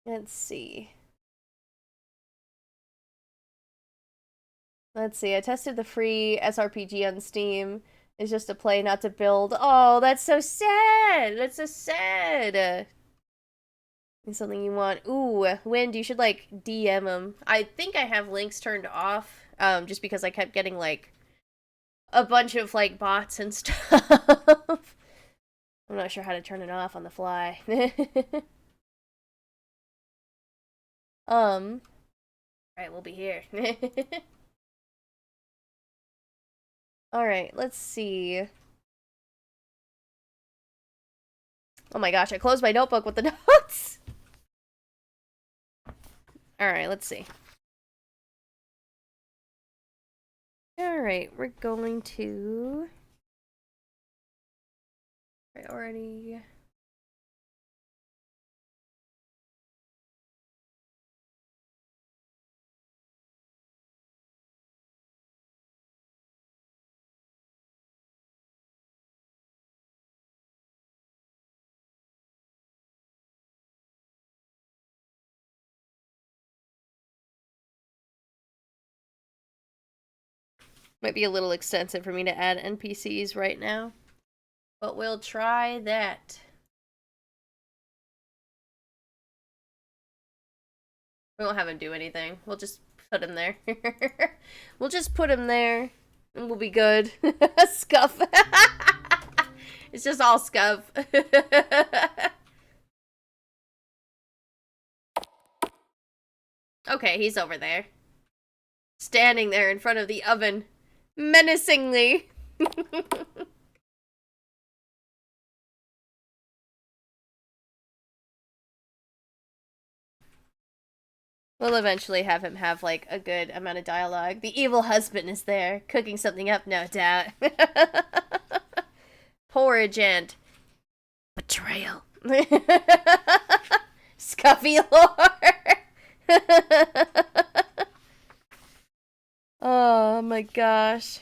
Let's see. Let's see. I tested the free SRPG on Steam. It's just to play, not to build. Oh, that's so sad. That's so sad. It's something you want. Ooh, Wind, you should, like, DM him. I think I have links turned off, just because I kept getting, like, a bunch of, like, bots and stuff. I'm not sure how to turn it off on the fly. Alright, we'll be here. Alright, let's see. Oh my gosh, I closed my notebook with the notes! Alright, let's see. Alright, we're going to... Priority... Might be a little extensive for me to add NPCs right now, but we'll try that. We won't have him do anything. We'll just put him there. We'll just put him there, and we'll be good. Scuff. It's just all scuff. Okay, he's over there. Standing there in front of the oven. Menacingly. We'll eventually have him have, like, a good amount of dialogue. The evil husband is there, cooking something up, no doubt. Porridge and... betrayal. Scuffy lore. Oh my gosh.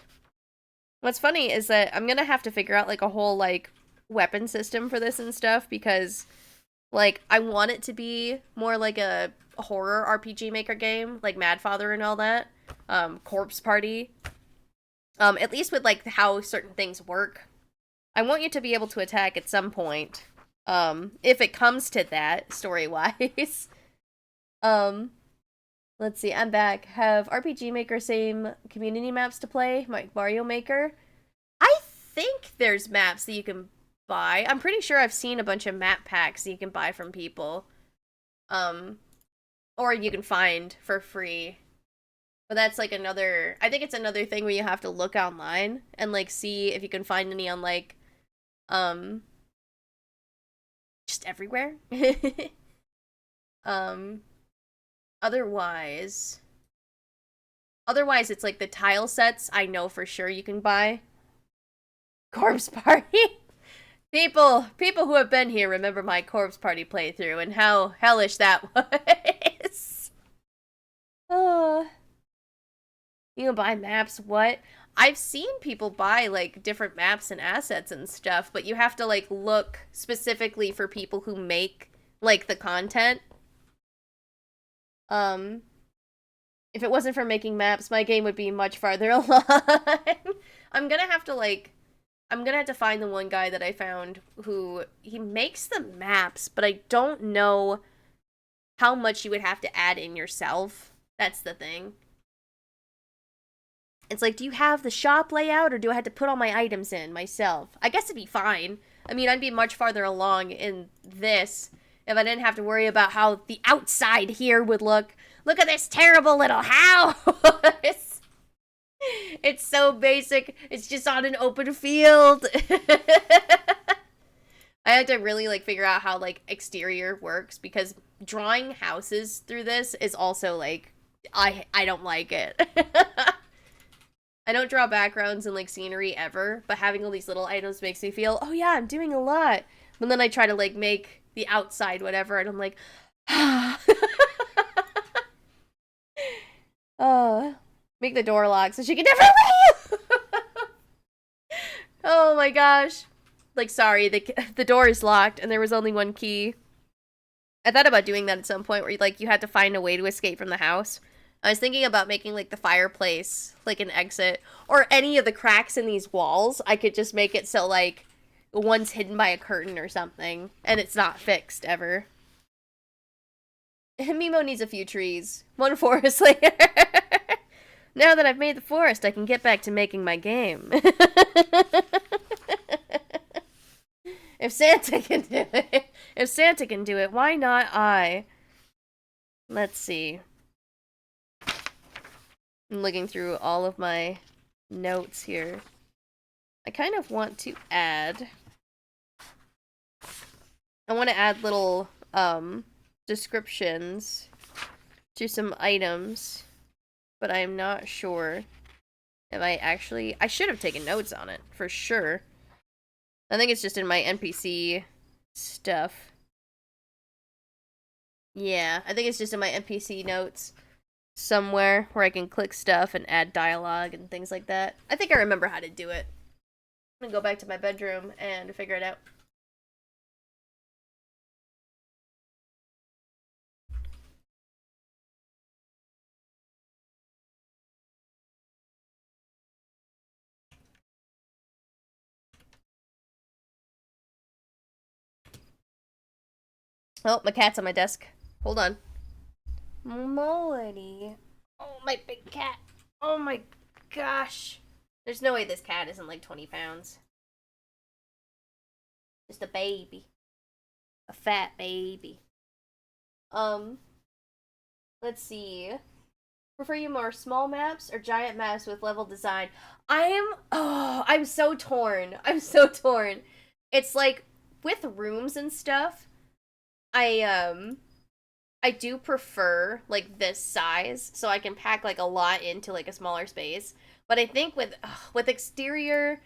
What's funny is that I'm gonna have to figure out, like, a whole, like, weapon system for this and stuff, because, like, I want it to be more like a horror RPG Maker game, like Mad Father and all that. Corpse Party. At least with, like, how certain things work. I want you to be able to attack at some point. If it comes to that, story-wise. Let's see, I'm back. Have RPG Maker same community maps to play, like Mario Maker? I think there's maps that you can buy. I'm pretty sure I've seen a bunch of map packs that you can buy from people. Or you can find for free. But that's, like, another... I think it's another thing where you have to look online and, like, see if you can find any on, like, just everywhere. Otherwise, it's, like, the tile sets I know for sure you can buy. Corpse Party? People who have been here remember my Corpse Party playthrough and how hellish that was. Oh. You can buy maps, what? I've seen people buy, like, different maps and assets and stuff, but you have to, like, look specifically for people who make, like, the content. If it wasn't for making maps, my game would be much farther along. I'm gonna have to find the one guy that I found who, he makes the maps, but I don't know how much you would have to add in yourself. That's the thing. It's like, do you have the shop layout, or do I have to put all my items in myself? I guess it'd be fine. I mean, I'd be much farther along in this if I didn't have to worry about how the outside here would look. Look at this terrible little house! It's so basic. It's just on an open field. I had to really, like, figure out how, like, exterior works, because drawing houses through this is also, like, I don't like it. I don't draw backgrounds and, like, scenery ever, but having all these little items makes me feel, oh yeah, I'm doing a lot. But then I try to, like, make the outside whatever, and I'm like, make the door lock so she can never leave! Oh my gosh. Like, sorry, the door is locked, and there was only one key. I thought about doing that at some point where like you had to find a way to escape from the house. I was thinking about making like the fireplace like an exit, or any of the cracks in these walls. I could just make it so like one's hidden by a curtain or something, and it's not fixed ever. Mimo needs a few trees. One forest later. Now that I've made the forest, I can get back to making my game. If Santa can do it, why not I? Let's see. I'm looking through all of my notes here. I kind of want to add... I want to add little, descriptions to some items, but I'm not sure if I should have taken notes on it, for sure. I think it's just in my NPC stuff. Yeah, I think it's just in my NPC notes somewhere where I can click stuff and add dialogue and things like that. I think I remember how to do it. I'm gonna go back to my bedroom and figure it out. Oh, my cat's on my desk. Hold on. Molody. Oh, my big cat. Oh my gosh. There's no way this cat isn't like 20 pounds. Just a baby. A fat baby. Let's see. Prefer you more small maps or giant maps with level design? I'm so torn. I'm so torn. It's like, with rooms and stuff, I do prefer like this size, so I can pack like a lot into like a smaller space. But I think with exterior,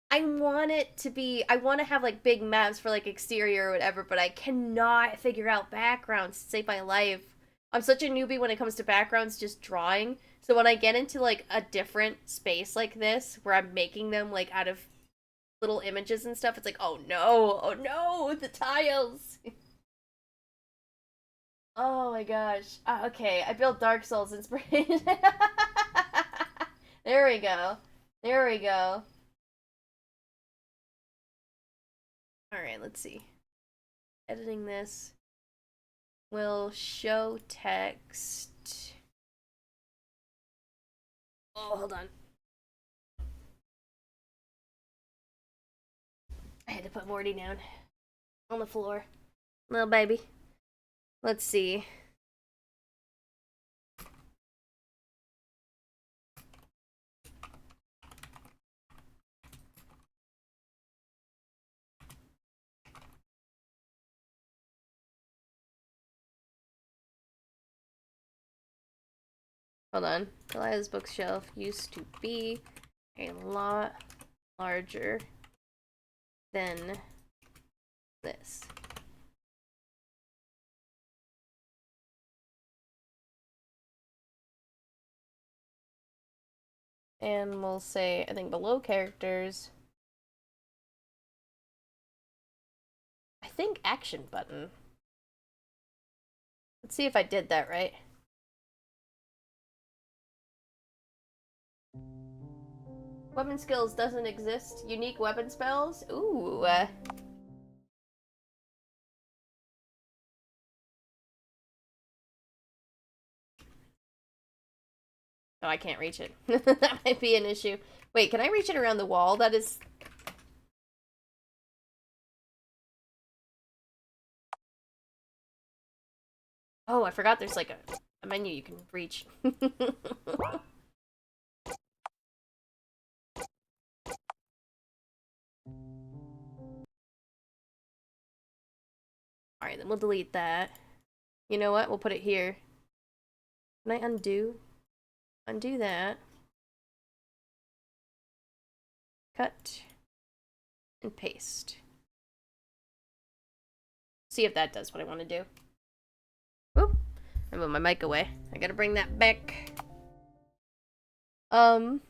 I want to have like big maps for like exterior or whatever, but I cannot figure out backgrounds to save my life. I'm such a newbie when it comes to backgrounds, just drawing. So when I get into like a different space like this, where I'm making them like out of little images and stuff, it's like, oh no, the tiles. Oh my gosh. Okay, I built Dark Souls inspiration. There we go. There we go. Alright, let's see. Editing this will show text. Oh, hold on. I had to put Morty down on the floor. Little baby. Let's see. Hold on. Eliza's bookshelf used to be a lot larger than this. And we'll say, I think below characters, I think action button. Let's see if I did that right. Weapon skills doesn't exist. Unique weapon spells? Ooh. Oh, I can't reach it. That might be an issue. Wait, can I reach it around the wall? That is... Oh, I forgot there's like a menu you can reach. Alright, then we'll delete that. You know what? We'll put it here. Can I undo? Undo that. Cut. And paste. See if that does what I want to do. Whoop. I moved my mic away. I gotta bring that back. Can't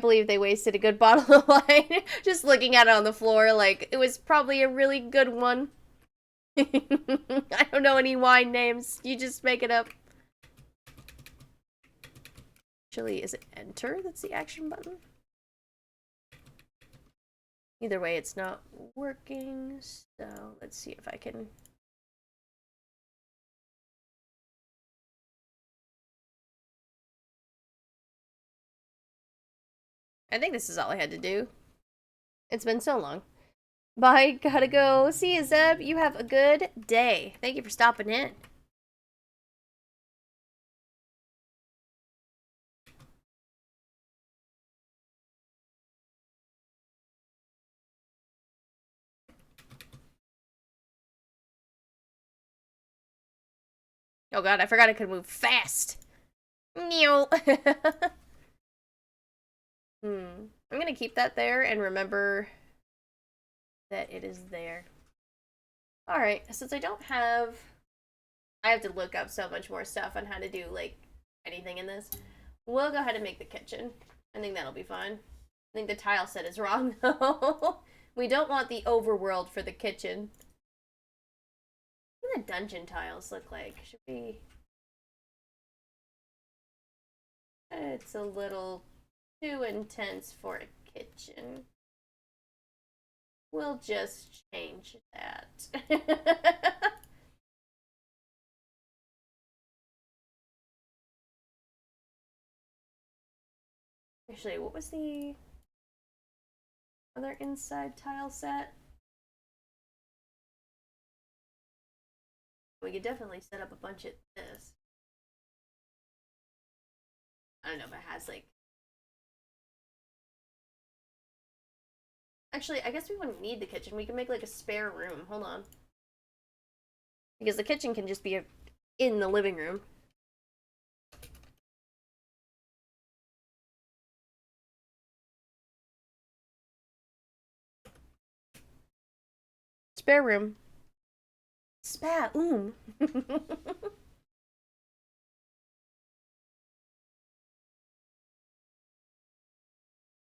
believe they wasted a good bottle of wine. Just looking at it on the floor like it was probably a really good one. I don't know any wine names. You just make it up. Actually, is it enter that's the action button? Either way, it's not working, so let's see if I can... I think this is all I had to do. It's been so long. Bye, gotta go. See you, Zeb. You have a good day. Thank you for stopping in. Oh god, I forgot I could move fast. Meow. I'm gonna keep that there and remember that it is there. Alright, since I don't have... I have to look up so much more stuff on how to do, like, anything in this. We'll go ahead and make the kitchen. I think that'll be fine. I think the tile set is wrong, though. We don't want the overworld for the kitchen. What do the dungeon tiles look like? Should be... It's a little too intense for a kitchen. We'll just change that. Actually, what was the other inside tile set? We could definitely set up a bunch of this. I don't know if it has, like... Actually, I guess we wouldn't need the kitchen. We can make, like, a spare room. Hold on. Because the kitchen can just be in the living room. Spare room. Spa-oom.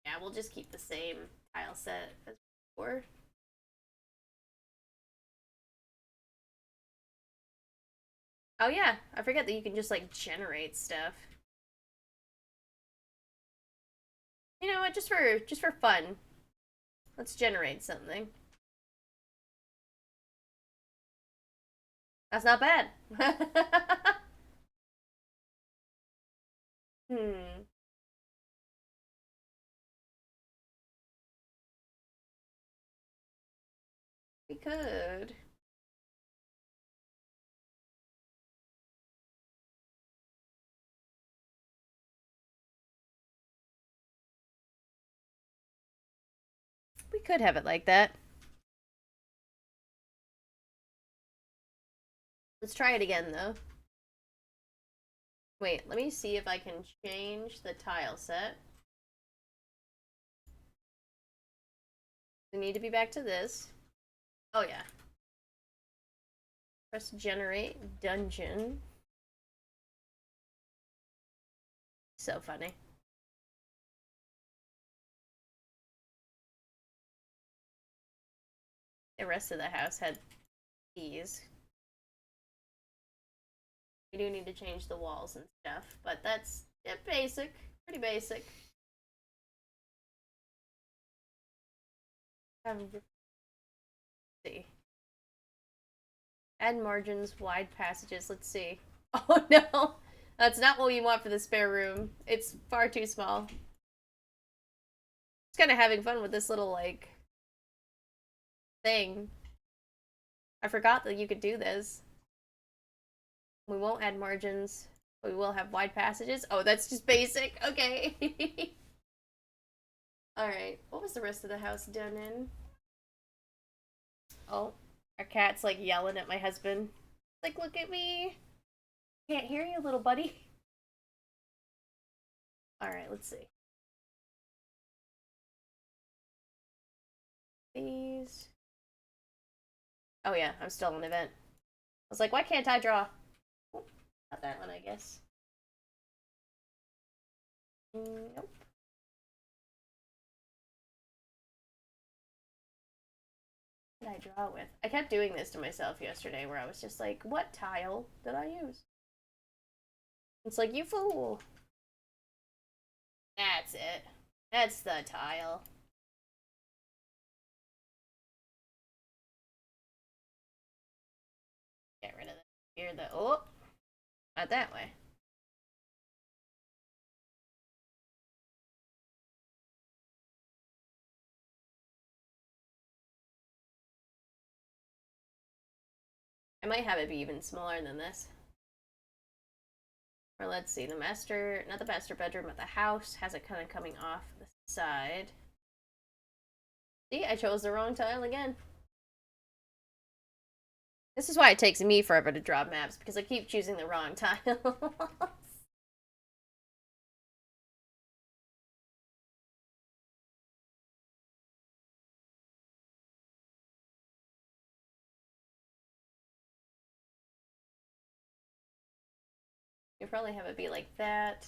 Yeah, we'll just keep the same tile set as before. Oh yeah, I forget that you can just, like, generate stuff. You know what, just for fun. Let's generate something. That's not bad. Hmm. We could. We could have it like that. Let's try it again, though. Wait, let me see if I can change the tile set. We need to be back to this. Oh, yeah. Press generate dungeon. So funny. The rest of the house had these. We do need to change the walls and stuff, but that's basic. Pretty basic. Let's see. Add margins, wide passages. Let's see. Oh no! That's not what we want for the spare room. It's far too small. Just kind of having fun with this little, like, thing. I forgot that you could do this. We won't add margins. We will have wide passages. Oh, that's just basic. Okay. Alright. What was the rest of the house done in? Oh, our cat's, like, yelling at my husband. Like, look at me. Can't hear you, little buddy. Alright, let's see. These. Oh yeah, I'm still on event. I was like, why can't I draw? Oh, not that one, I guess. Nope. What did I draw with? I kept doing this to myself yesterday where I was just like, what tile did I use? It's like, you fool. That's it. That's the tile. Get rid of that. Here, oh, not that way. I might have it be even smaller than this. Or let's see, the master, not the master bedroom, but the house has it kind of coming off the side. See, I chose the wrong tile again. This is why it takes me forever to draw maps, because I keep choosing the wrong tiles. You probably have it be like that.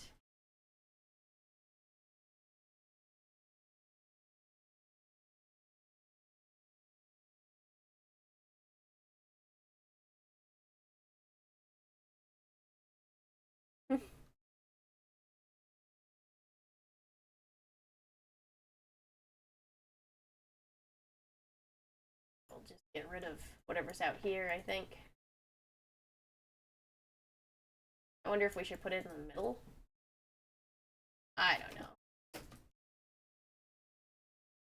We'll just get rid of whatever's out here, I think. I wonder if we should put it in the middle. I don't know.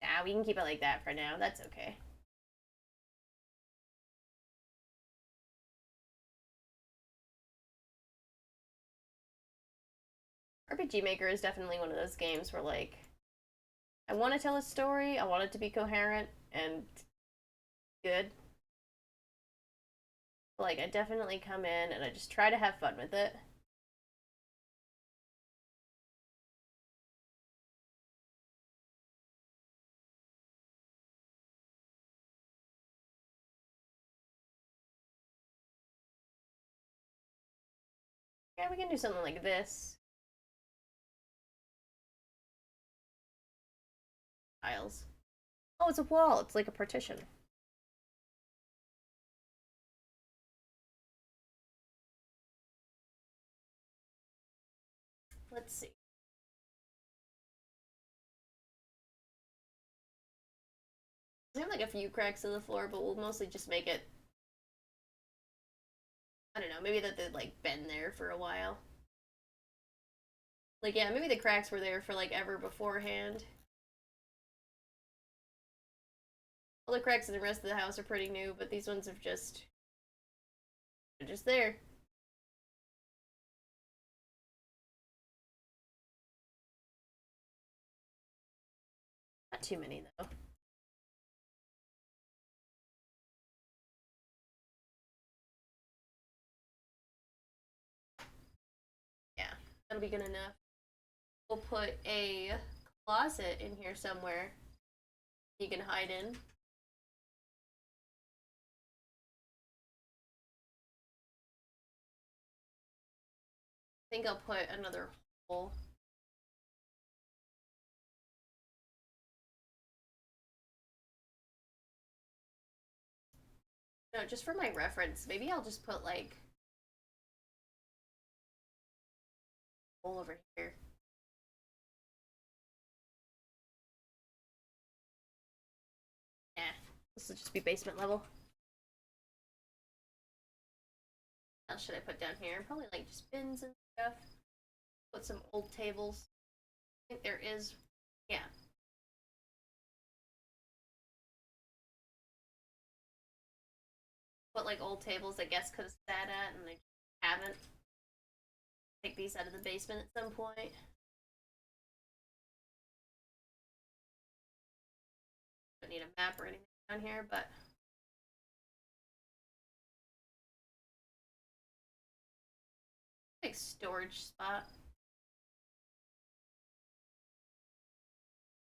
Nah, we can keep it like that for now. That's okay. RPG Maker is definitely one of those games where, like, I want to tell a story, I want it to be coherent and good. Like, I definitely come in and I just try to have fun with it. Yeah, we can do something like this. Tiles. Oh, it's a wall. It's like a partition. Let's see. We have like a few cracks in the floor, but we'll mostly just make it. I don't know, maybe that they'd like been there for a while. Like, yeah, maybe the cracks were there for like ever beforehand. All the cracks in the rest of the house are pretty new, but these ones have just. They're just there. Not too many, though. Yeah, that'll be good enough. We'll put a closet in here somewhere you can hide in. I think I'll put another hole. No, just for my reference, maybe I'll just put like a hole over here. Yeah, this will just be basement level. What else should I put down here? Probably like just bins and stuff. Put some old tables. I think there is, yeah. Put like old tables that guests could have sat at and they haven't. Take these out of the basement at some point. Don't need a map or anything down here, but big storage spot.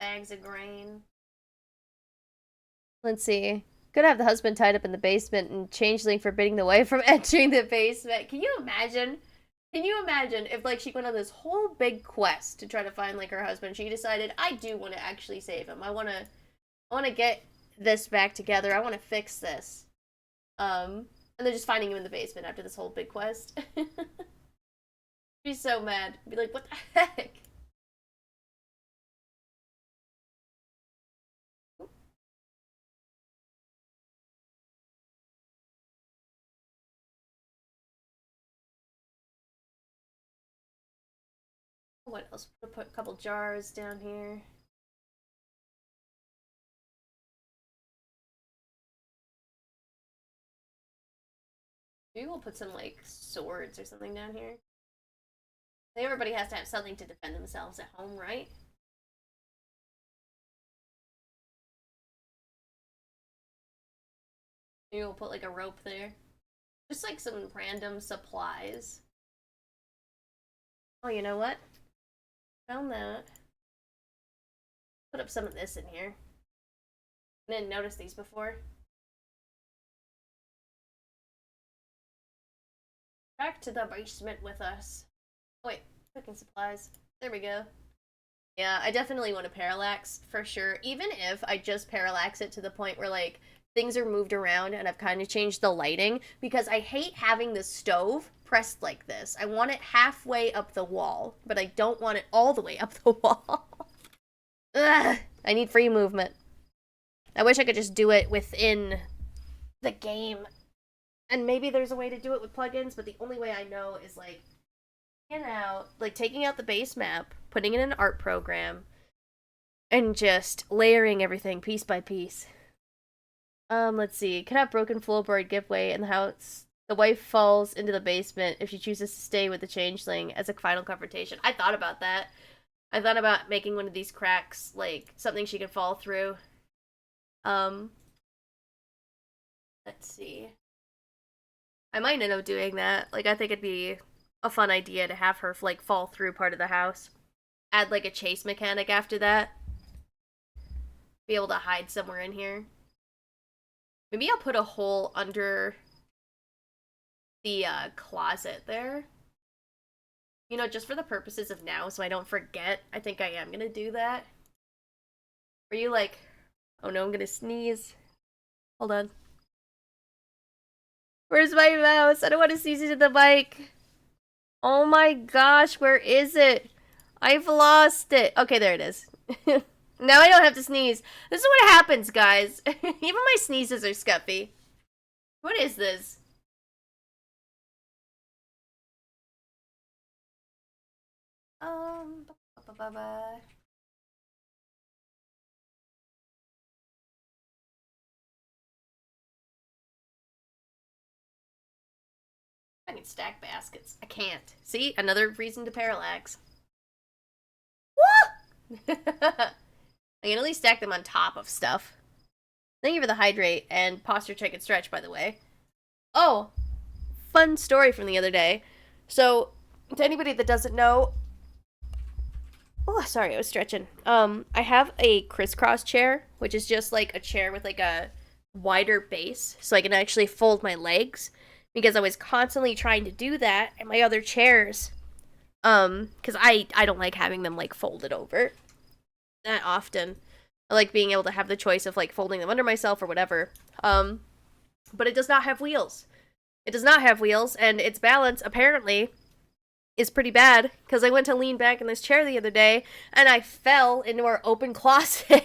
Bags of grain. Let's see. Could have the husband tied up in the basement and changeling forbidding the wife from entering the basement. Can you imagine? Can you imagine if like she went on this whole big quest to try to find like her husband? She decided I do want to actually save him. I want to get this back together. I want to fix this. And then just finding him in the basement after this whole big quest. Be so mad. Be like, what the heck? What else? Put a couple jars down here. Maybe we'll put some, like, swords or something down here. Everybody has to have something to defend themselves at home, right? Maybe we'll put, like, a rope there. Just, like, some random supplies. Oh, you know what? Found that. Put up some of this in here. I didn't notice these before. Back to the basement with us. Oh, wait, cooking supplies. There we go. Yeah, I definitely want to parallax, for sure. Even if I just parallax it to the point where, like, things are moved around and I've kind of changed the lighting, because I hate having the stove pressed like this. I want it halfway up the wall, but I don't want it all the way up the wall. Ugh, I need free movement. I wish I could just do it within the game. And maybe there's a way to do it with plugins, but the only way I know is, like, taking out the base map, putting in an art program, and just layering everything piece by piece. Let's see. Could have broken floorboard give way in the house. The wife falls into the basement if she chooses to stay with the changeling as a final confrontation. I thought about that. I thought about making one of these cracks, like, something she could fall through. Let's see. I might end up doing that. Like, I think it'd be a fun idea to have her, like, fall through part of the house. Add, like, a chase mechanic after that. Be able to hide somewhere in here. Maybe I'll put a hole under the closet there. You know, just for the purposes of now, so I don't forget. I think I am gonna do that. Are you like, oh no, I'm gonna sneeze. Hold on. Where's my mouse? I don't want to sneeze into the mic. Oh my gosh, where is it? I've lost it. Okay, there it is. Now I don't have to sneeze. This is what happens, guys. Even my sneezes are scuffy. What is this? Bye-bye. I can stack baskets. I can't. See? Another reason to parallax. Woo! I can at least stack them on top of stuff. Thank you for the hydrate and posture check and stretch, by the way. Oh, fun story from the other day. So, to anybody that doesn't know, oh, sorry, I was stretching. I have a crisscross chair, which is just like a chair with like a wider base, so I can actually fold my legs. Because I was constantly trying to do that, and my other chairs, because I don't like having them like folded over that often. I like being able to have the choice of like folding them under myself or whatever. But it does not have wheels. It does not have wheels, and its balance apparently is pretty bad, because I went to lean back in this chair the other day, and I fell into our open closet.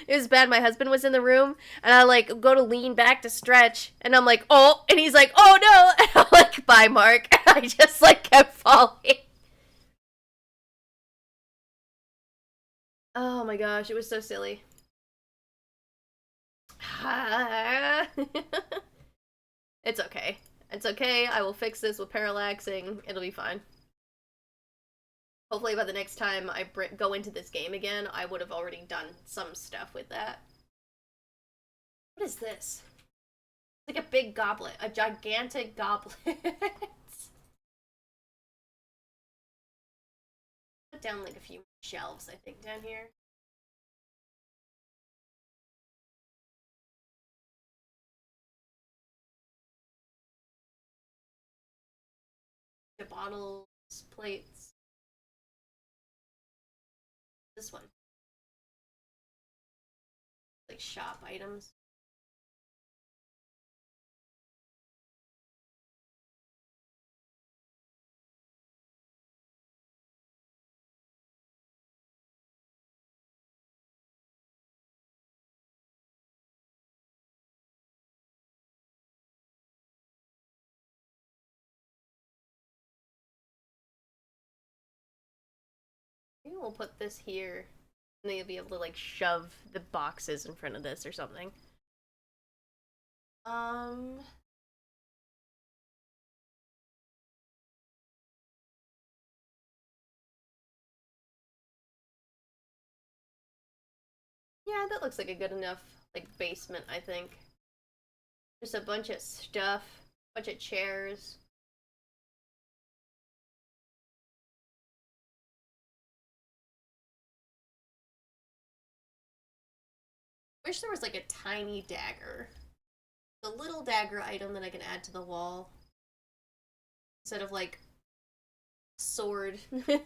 It was bad. My husband was in the room, and I, like, go to lean back to stretch, and I'm like, oh, and he's like, oh, no, and I'm like, bye, Mark. And I just, like, kept falling. Oh, my gosh, it was so silly. It's okay. It's okay. I will fix this with parallaxing. It'll be fine. Hopefully by the next time I go into this game again, I would have already done some stuff with that. What is this? It's like a big goblet. A gigantic goblet. Put down like a few shelves, I think, down here. The bottles, plates. This one. shop items. Maybe we'll put this here, and then you'll be able to like shove the boxes in front of this or something. Yeah, that looks like a good enough like basement, I think. Just a bunch of stuff, bunch of chairs. Wish there was like a tiny dagger. The little dagger item that I can add to the wall. Instead of like sword. Put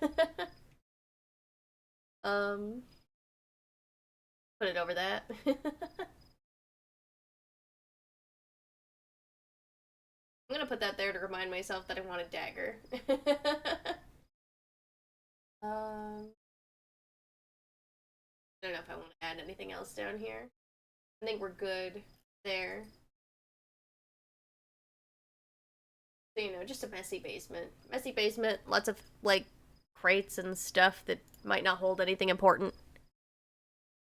it over that. I'm gonna put that there to remind myself that I want a dagger. I don't know if I want to add anything else down here. I think we're good there. So, you know, just a messy basement. Messy basement, lots of, like, crates and stuff that might not hold anything important.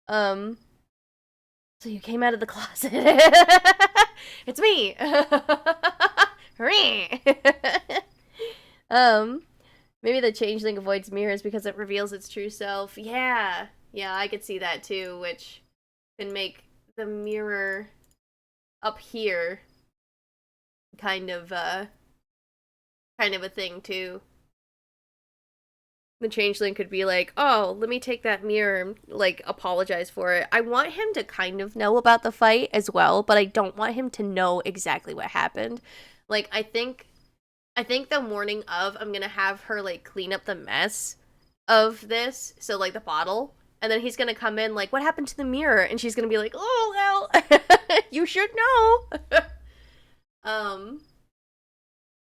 So you came out of the closet. It's me! Maybe the changeling avoids mirrors because it reveals its true self. Yeah, I could see that too, which can make the mirror up here kind of a thing too. The changeling could be like, oh, let me take that mirror and, like, apologize for it. I want him to kind of know about the fight as well, but I don't want him to know exactly what happened. Like, I think the morning of, I'm gonna have her, like, clean up the mess of this, so, like, the bottle, and then he's gonna come in, like, what happened to the mirror? And she's gonna be like, oh, well, you should know. And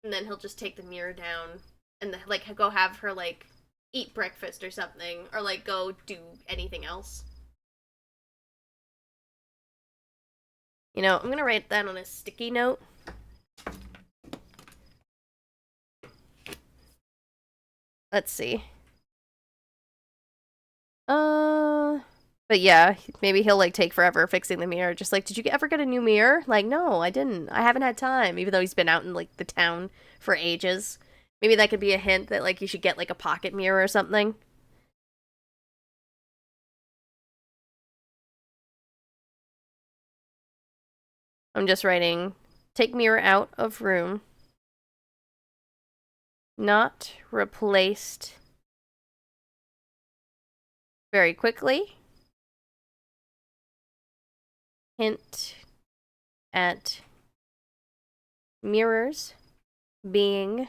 then he'll just take the mirror down and, like, go have her, like, eat breakfast or something, or, like, go do anything else. You know, I'm gonna write that on a sticky note. Let's see. But yeah, maybe he'll, like, take forever fixing the mirror. Just like, did you ever get a new mirror? Like, no, I didn't. I haven't had time, even though he's been out in, like, the town for ages. Maybe that could be a hint that, like, you should get, like, a pocket mirror or something. I'm just writing, take mirror out of room. Not replaced very quickly. Hint at mirrors being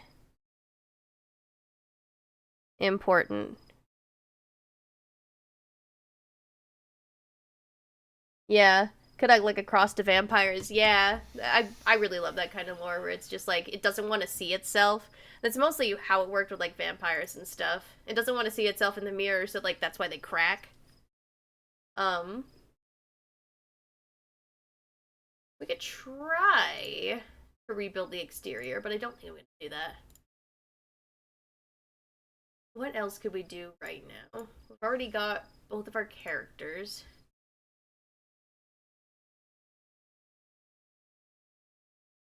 important. Yeah. Could I, like, across to vampires? Yeah. I really love that kind of lore where it's just like it doesn't want to see itself. That's mostly how it worked with, like, vampires and stuff. It doesn't want to see itself in the mirror, so, like, that's why they crack. We could try to rebuild the exterior, but I don't think we can do that. What else could we do right now? We've already got both of our characters.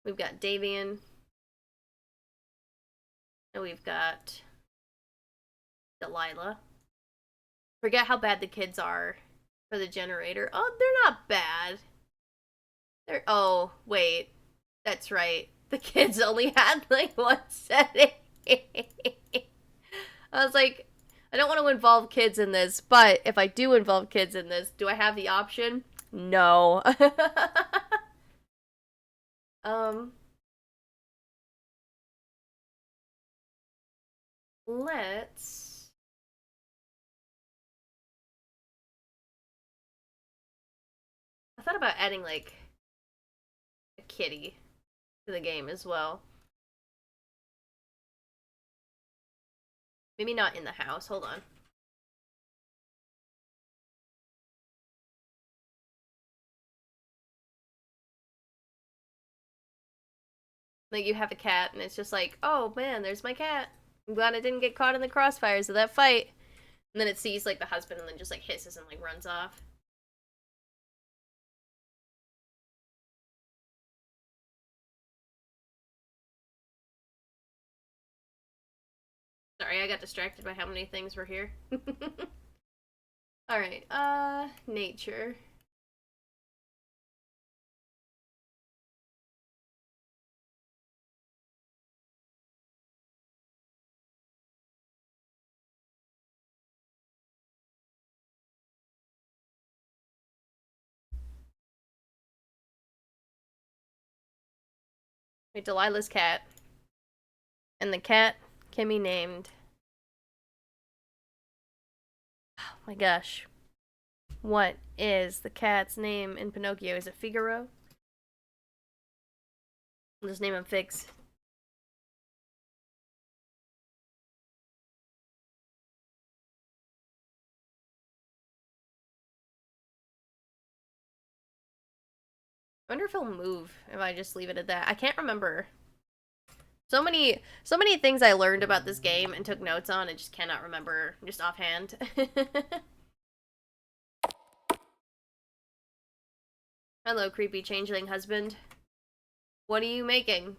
We've got Davian. And we've got Delilah. Forget how bad the kids are for the generator. Oh, they're not bad. They're... Oh, wait. That's right. The kids only had, like, one setting. I was like, I don't want to involve kids in this, but if I do involve kids in this, do I have the option? No. Let's... I thought about adding, like, a kitty to the game as well. Maybe not in the house. Hold on. Like, you have a cat, and it's just like, oh man, there's my cat. I'm glad I didn't get caught in the crossfires of that fight. And then it sees, like, the husband and then just, like, hisses and, like, runs off. Sorry, I got distracted by how many things were here. Alright, nature. Wait, Delilah's cat. And the cat can be named... Oh my gosh. What is the cat's name in Pinocchio? Is it Figaro? I'll just name him Figs. I wonder if he'll move if I just leave it at that. I can't remember. So many things I learned about this game and took notes on and just cannot remember just offhand. Hello, creepy changeling husband. What are you making?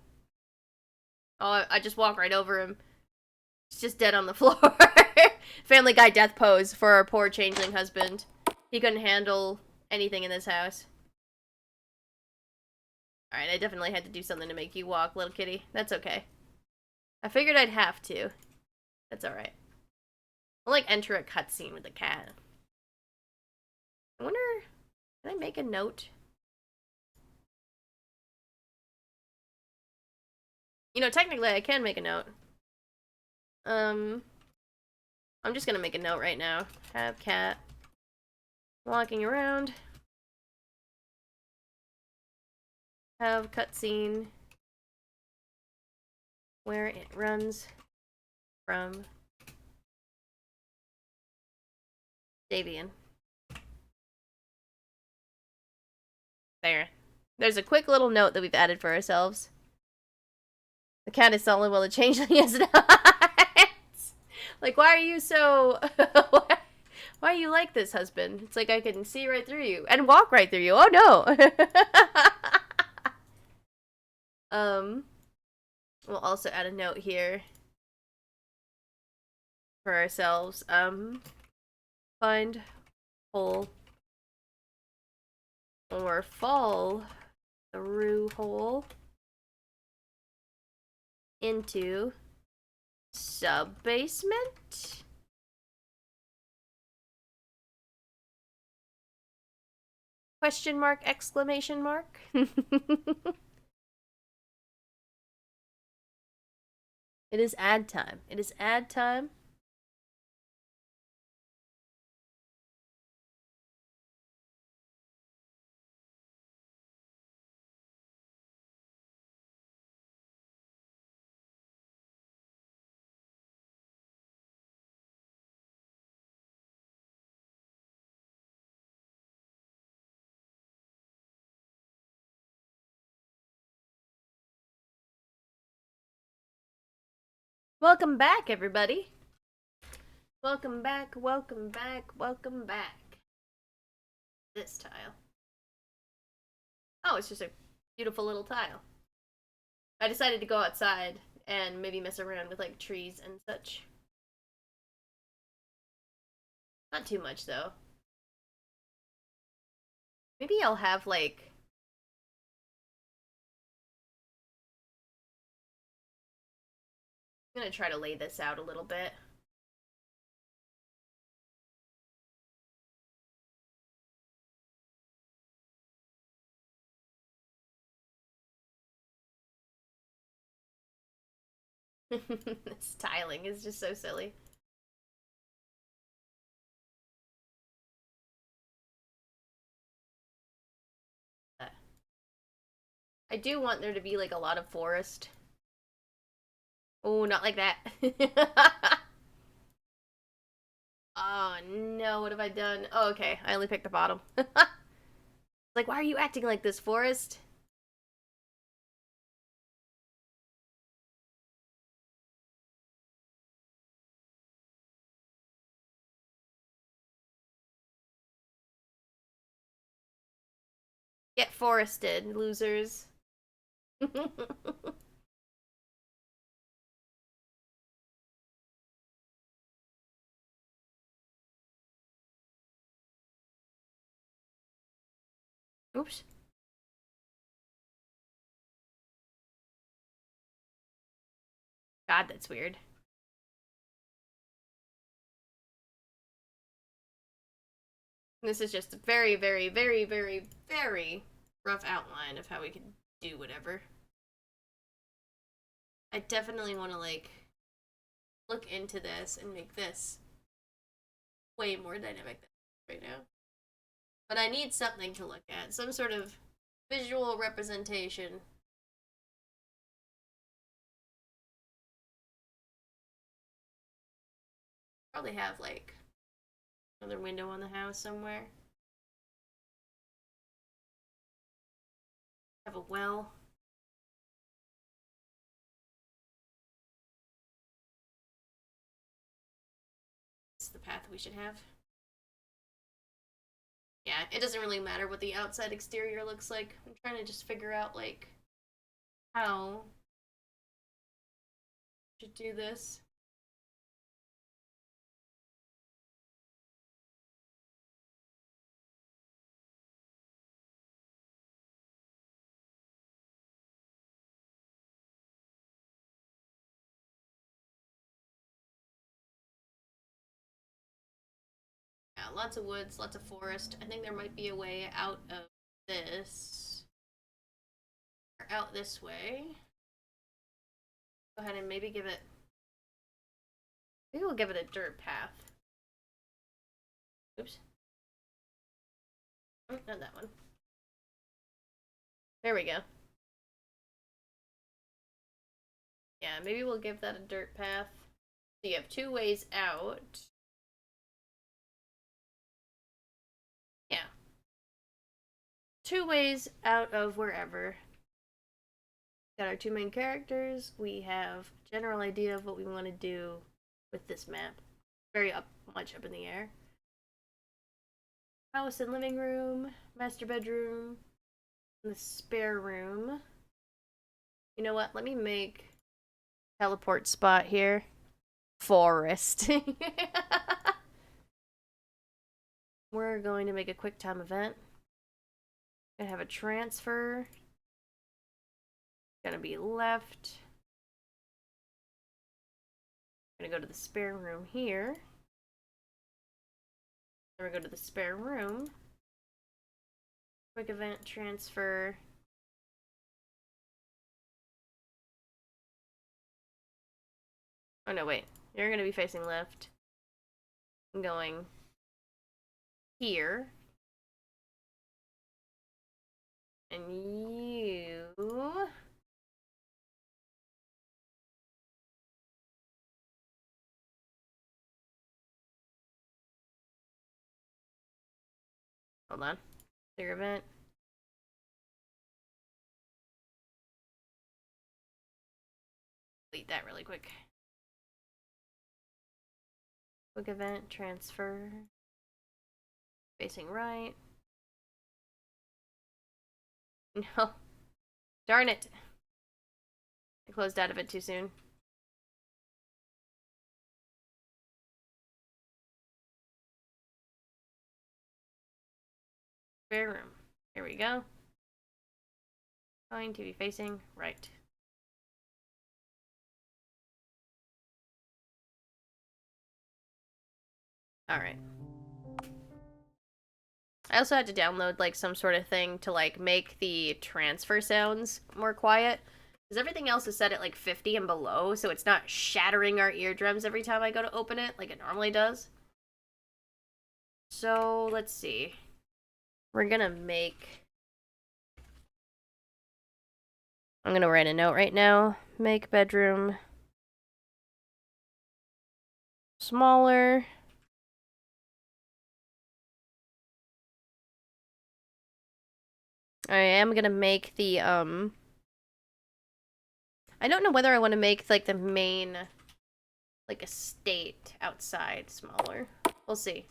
Oh, I just walk right over him. He's just dead on the floor. Family Guy death pose for our poor changeling husband. He couldn't handle anything in this house. Alright, I definitely had to do something to make you walk, little kitty. That's okay. I figured I'd have to. That's alright. I'll, like, enter a cutscene with the cat. I wonder... Can I make a note? You know, technically I can make a note. I'm just gonna make a note right now. Have cat walking around. Have cutscene where it runs from Davian. There. There's a quick little note that we've added for ourselves. The cat is solid while the changeling is not. Like, why are you so... why are you like this, husband? It's like I can see right through you. And walk right through you. Oh, no. We'll also add a note here. For ourselves. Find hole. Or fall through hole. Into sub-basement? Question mark, exclamation mark? It is ad time. It is ad time. Welcome back, everybody. Welcome back, welcome back, welcome back. This tile. Oh, it's just a beautiful little tile. I decided to go outside and maybe mess around with, like, trees and such. Not too much, though. Maybe I'll have, like... I'm gonna try to lay this out a little bit. This tiling is just so silly. I do want there to be like a lot of forest. Oh, not like that. Oh no, what have I done? Oh, okay, I only picked the bottom. Like, why are you acting like this, forest? Get forested, losers. Oops. God, that's weird. This is just a very, very, very, very, very rough outline of how we can do whatever. I definitely want to, like, look into this and make this way more dynamic than right now. But I need something to look at. Some sort of visual representation. Probably have, like, another window on the house somewhere. Have a well. It's the path we should have. Yeah, it doesn't really matter what the outside exterior looks like. I'm trying to just figure out, like, how to do this. Yeah, lots of woods, lots of forest. I think there might be a way out of this. Or out this way. Go ahead and maybe give it... Maybe we'll give it a dirt path. Oops. Oh, not that one. There we go. Yeah, maybe we'll give that a dirt path. So you have two ways out. Yeah. Two ways out of wherever. Got our two main characters. We have a general idea of what we want to do with this map. Very much up in the air. House and living room, master bedroom, and the spare room. You know what? Let me make teleport spot here. Forest. We're going to make a quick time event. Gonna have a transfer. Gonna be left. Gonna go to the spare room here. Then we go to the spare room. Quick event transfer. Oh no, wait. You're gonna be facing left. I'm going here. And you... Hold on. Clear event. Delete that really quick. Quick event, transfer. Facing right. No. Darn it. I closed out of it too soon. Spare room. Here we go. Going to be facing right. Alright. I also had to download, like, some sort of thing to, like, make the transfer sounds more quiet. Because everything else is set at, like, 50 and below, so it's not shattering our eardrums every time I go to open it, like it normally does. So, let's see. We're gonna make I'm gonna write a note right now. Make bedroom smaller. I am gonna make the, I don't know whether I want to make, like, the main, like, estate outside smaller. We'll see.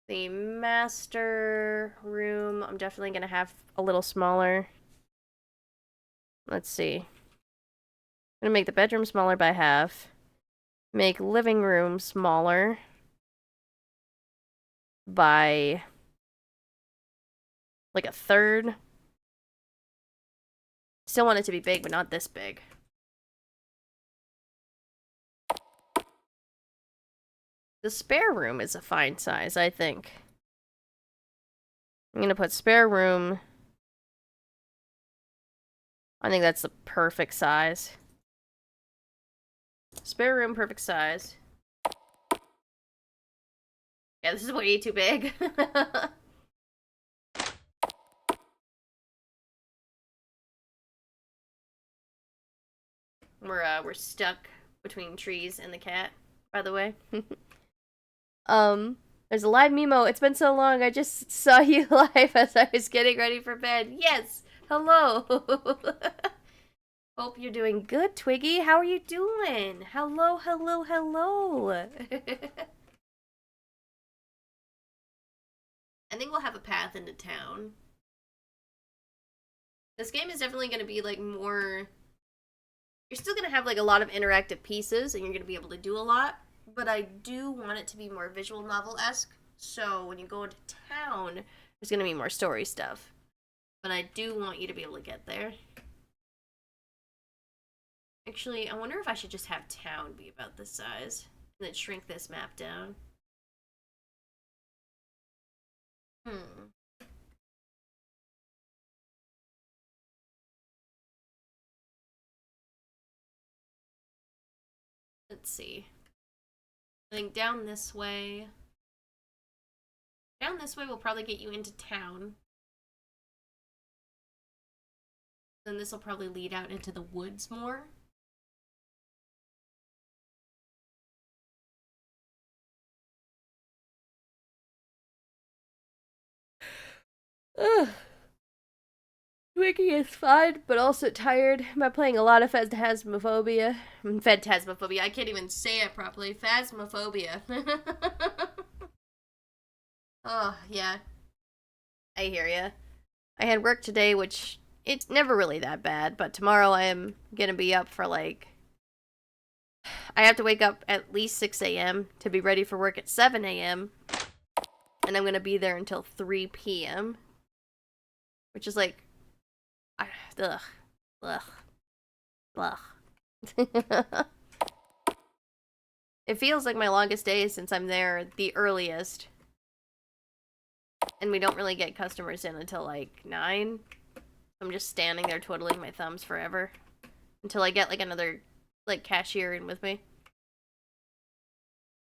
The master room, I'm definitely gonna have a little smaller. Let's see. I'm gonna make the bedroom smaller by half. Make living room smaller by like a third. Still want it to be big, but not this big. The spare room is a fine size, I think. I'm gonna put spare room. I think that's the perfect size. Spare room, perfect size. Yeah, this is way too big. We're stuck between trees and the cat, by the way. There's a live Mimo. It's been so long. I just saw you live as I was getting ready for bed. Yes. Hello. Hope you're doing good, Twiggy. How are you doing? Hello, hello, hello. I think we'll have a path into town. This game is definitely going to be, like, more... You're still going to have, like, a lot of interactive pieces, and you're going to be able to do a lot, but I do want it to be more visual novel-esque, so when you go into town, there's going to be more story stuff. But I do want you to be able to get there. Actually, I wonder if I should just have town be about this size, and then shrink this map down. Let's see. I think down this way will probably get you into town. Then this will probably lead out into the woods more. Ugh. Wiki is fine, but also tired. I'm playing a lot of Phasmophobia. Phantasmophobia. I can't even say it properly. Phasmophobia. Oh, yeah. I hear ya. I had work today, which it's never really that bad, but tomorrow I am gonna be up for, like... I have to wake up at least 6 a.m. to be ready for work at 7 a.m. And I'm gonna be there until 3 p.m. Which is like... Ugh. Ugh. Ugh. It feels like my longest day since I'm there the earliest. And we don't really get customers in until like 9. I'm just standing there twiddling my thumbs forever. Until I get like another like cashier in with me.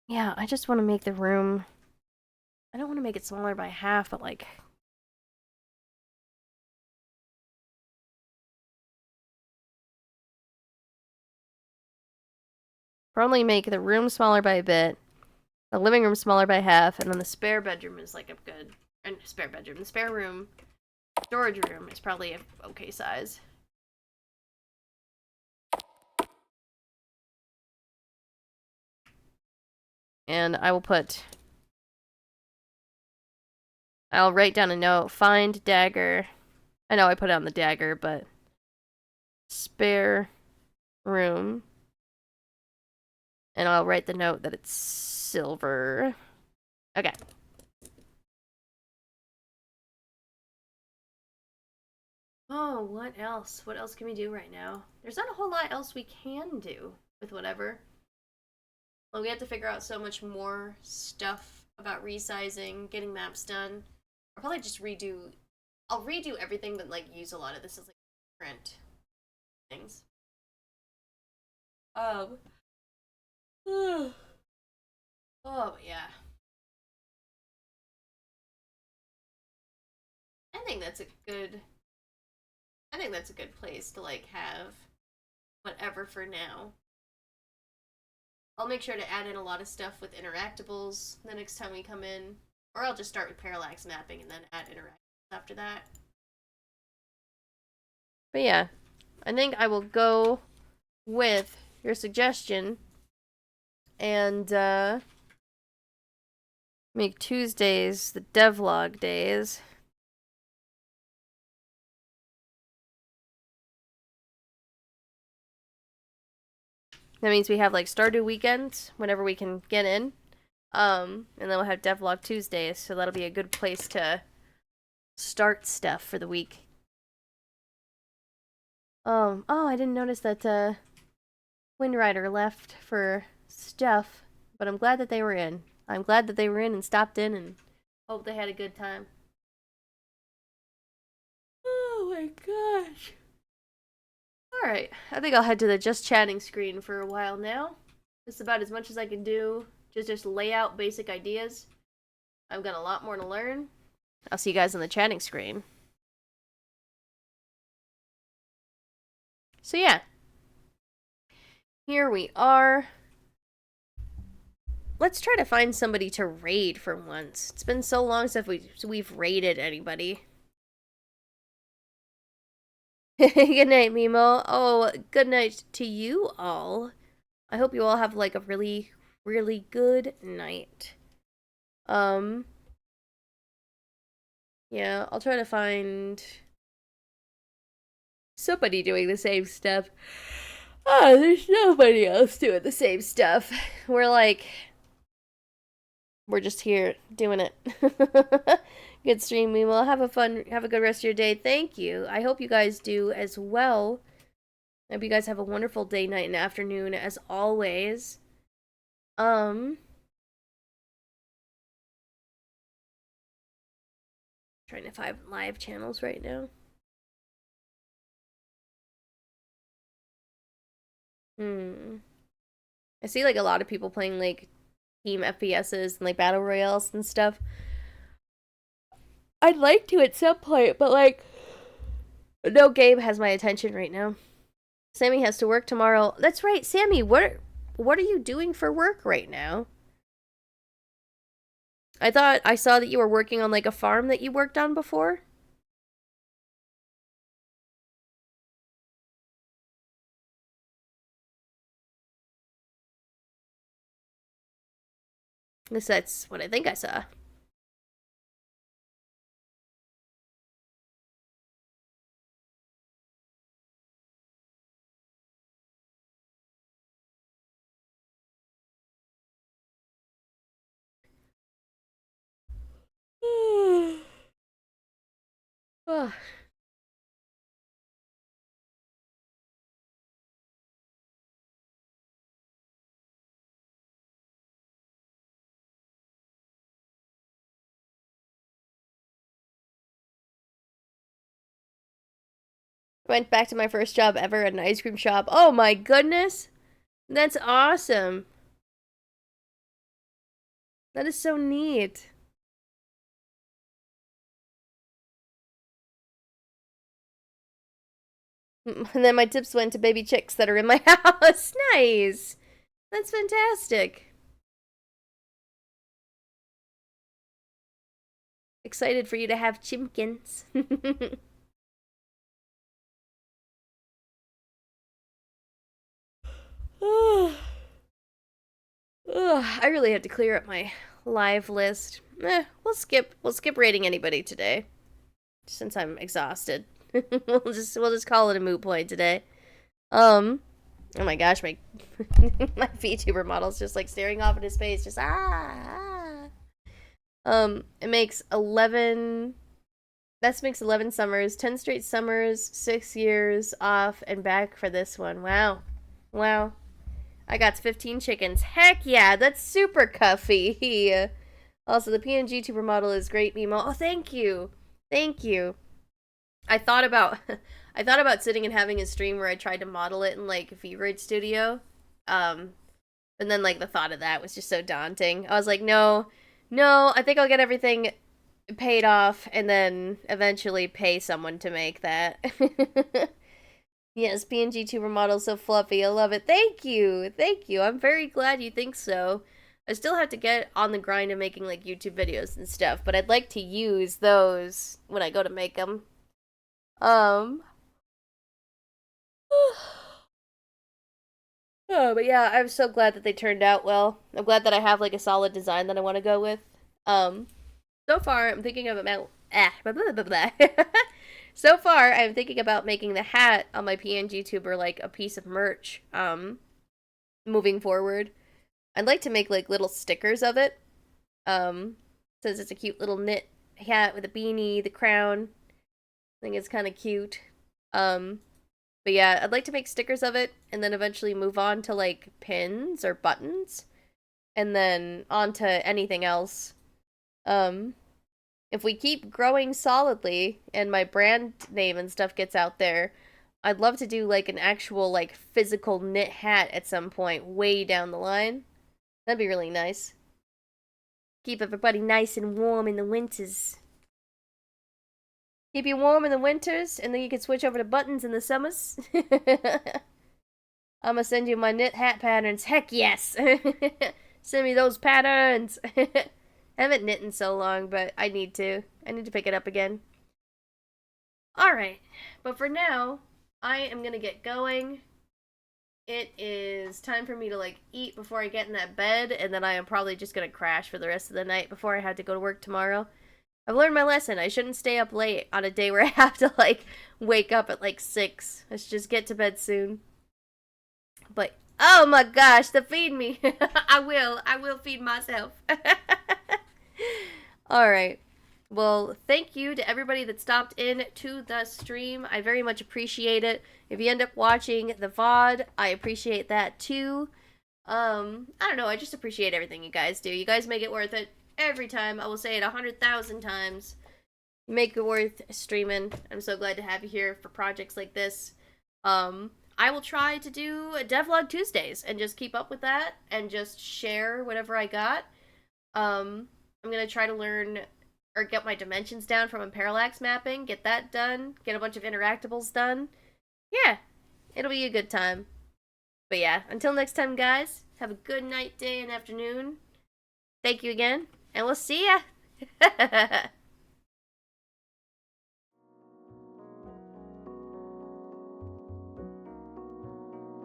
Yeah, I just want to make the room... I don't want to make it smaller by half, but like... Probably make the room smaller by a bit, the living room smaller by half, and then the spare bedroom is like a good... And spare bedroom. The spare room, storage room is probably a okay size. And I will put... I'll write down a note. Find dagger. I know I put it on the dagger, but... Spare room. And I'll write the note that it's silver. Okay. Oh, what else? What else can we do right now? There's not a whole lot else we can do with whatever. Well, we have to figure out so much more stuff about resizing, getting maps done. I'll probably just redo... I'll redo everything, but, like, use a lot of this as, like, print things. Oh, but yeah. I think that's a good... I think that's a good place to like have whatever for now. I'll make sure to add in a lot of stuff with interactables the next time we come in. Or I'll just start with parallax mapping and then add interactables after that. But yeah, I think I will go with your suggestion and make Tuesdays the devlog days. That means we have like Stardew weekends whenever we can get in. And then we'll have devlog Tuesdays, so that'll be a good place to start stuff for the week. Oh, I didn't notice that Windrider left for stuff, but I'm glad that they were in. I'm glad that they were in and stopped in and hope they had a good time. Oh my gosh. Alright, I think I'll head to the just chatting screen for a while now. That's about as much as I can do. Just lay out basic ideas. I've got a lot more to learn. I'll see you guys on the chatting screen. So yeah. Here we are. Let's try to find somebody to raid for once. It's been so long since we've raided anybody. Good night, Mimo. Oh, good night to you all. I hope you all have like a really, really good night. Yeah, I'll try to find somebody doing the same stuff. Oh, there's nobody else doing the same stuff. We're just here doing it. Good stream, Mimo. Have a good rest of your day. Thank you. I hope you guys do as well. I hope you guys have a wonderful day, night, and afternoon as always. Trying to find live channels right now. I see like a lot of people playing like team FPSs and like battle royales and stuff. I'd like to at some point, but like no game has my attention right now. Sammy has to work tomorrow. That's right, Sammy. What are you doing for work right now? I thought I saw that you were working on like a farm that you worked on before. At least that's what I think I saw. Went back to my first job ever at an ice cream shop. Oh my goodness. That's awesome. That is so neat. And then my tips went to baby chicks that are in my house. Nice. That's fantastic. Excited for you to have chimkins. I really have to clear up my live list. We'll skip rating anybody today. Since I'm exhausted. we'll just call it a moot point today. Oh my gosh, my my VTuber model's just like staring off into space, just it makes 11. That makes 11 summers, 10 straight summers, 6 years off and back for this one. Wow. I got 15 chickens. Heck yeah, that's super cuffy. Also, the PNG tuber model is great, Mimo. Oh, thank you. I thought about sitting and having a stream where I tried to model it in like V-Rid Studio. And then like the thought of that was just so daunting. I was like, no, I think I'll get everything paid off and then eventually pay someone to make that. Yes, PNG tuber model so fluffy. I love it. Thank you. Thank you. I'm very glad you think so. I still have to get on the grind of making like YouTube videos and stuff, but I'd like to use those when I go to make them. Um Oh, but yeah, I'm so glad that they turned out well. I'm glad that I have like a solid design that I want to go with. Um so far I'm thinking of about blah, blah, blah, blah. So far I'm thinking about making the hat on my PNG tuber like a piece of merch. Moving forward. I'd like to make like little stickers of it. Since it's a cute little knit hat with a beanie, the crown. I think it's kind of cute. But yeah, I'd like to make stickers of it and then eventually move on to like pins or buttons and then on to anything else. Um, if we keep growing solidly and my brand name and stuff gets out there, I'd love to do like an actual like physical knit hat at some point way down the line. That'd be really nice. Keep everybody nice and warm in the winters. Keep you warm in the winters, and then you can switch over to buttons in the summers. I'm gonna send you my knit hat patterns. Heck yes! Send me those patterns. I haven't knit in so long, but I need to. I need to pick it up again. Alright, but for now, I am gonna get going. It is time for me to like eat before I get in that bed, and then I am probably just gonna crash for the rest of the night before I have to go to work tomorrow. I've learned my lesson. I shouldn't stay up late on a day where I have to like wake up at like 6. I should just get to bed soon. But oh my gosh, the feed me. I will feed myself. All right. Well, thank you to everybody that stopped in to the stream. I very much appreciate it. If you end up watching the VOD, I appreciate that too. I don't know, I just appreciate everything you guys do. You guys make it worth it every time. I will say it 100,000 times. You make it worth streaming. I'm so glad to have you here for projects like this. I will try to do a devlog Tuesdays and just keep up with that and just share whatever I got. I'm gonna try to learn or get my dimensions down from parallax mapping, get that done, get a bunch of interactables done. Yeah, it'll be a good time. But yeah, until next time, guys, have a good night, day, and afternoon. Thank you again, and we'll see ya.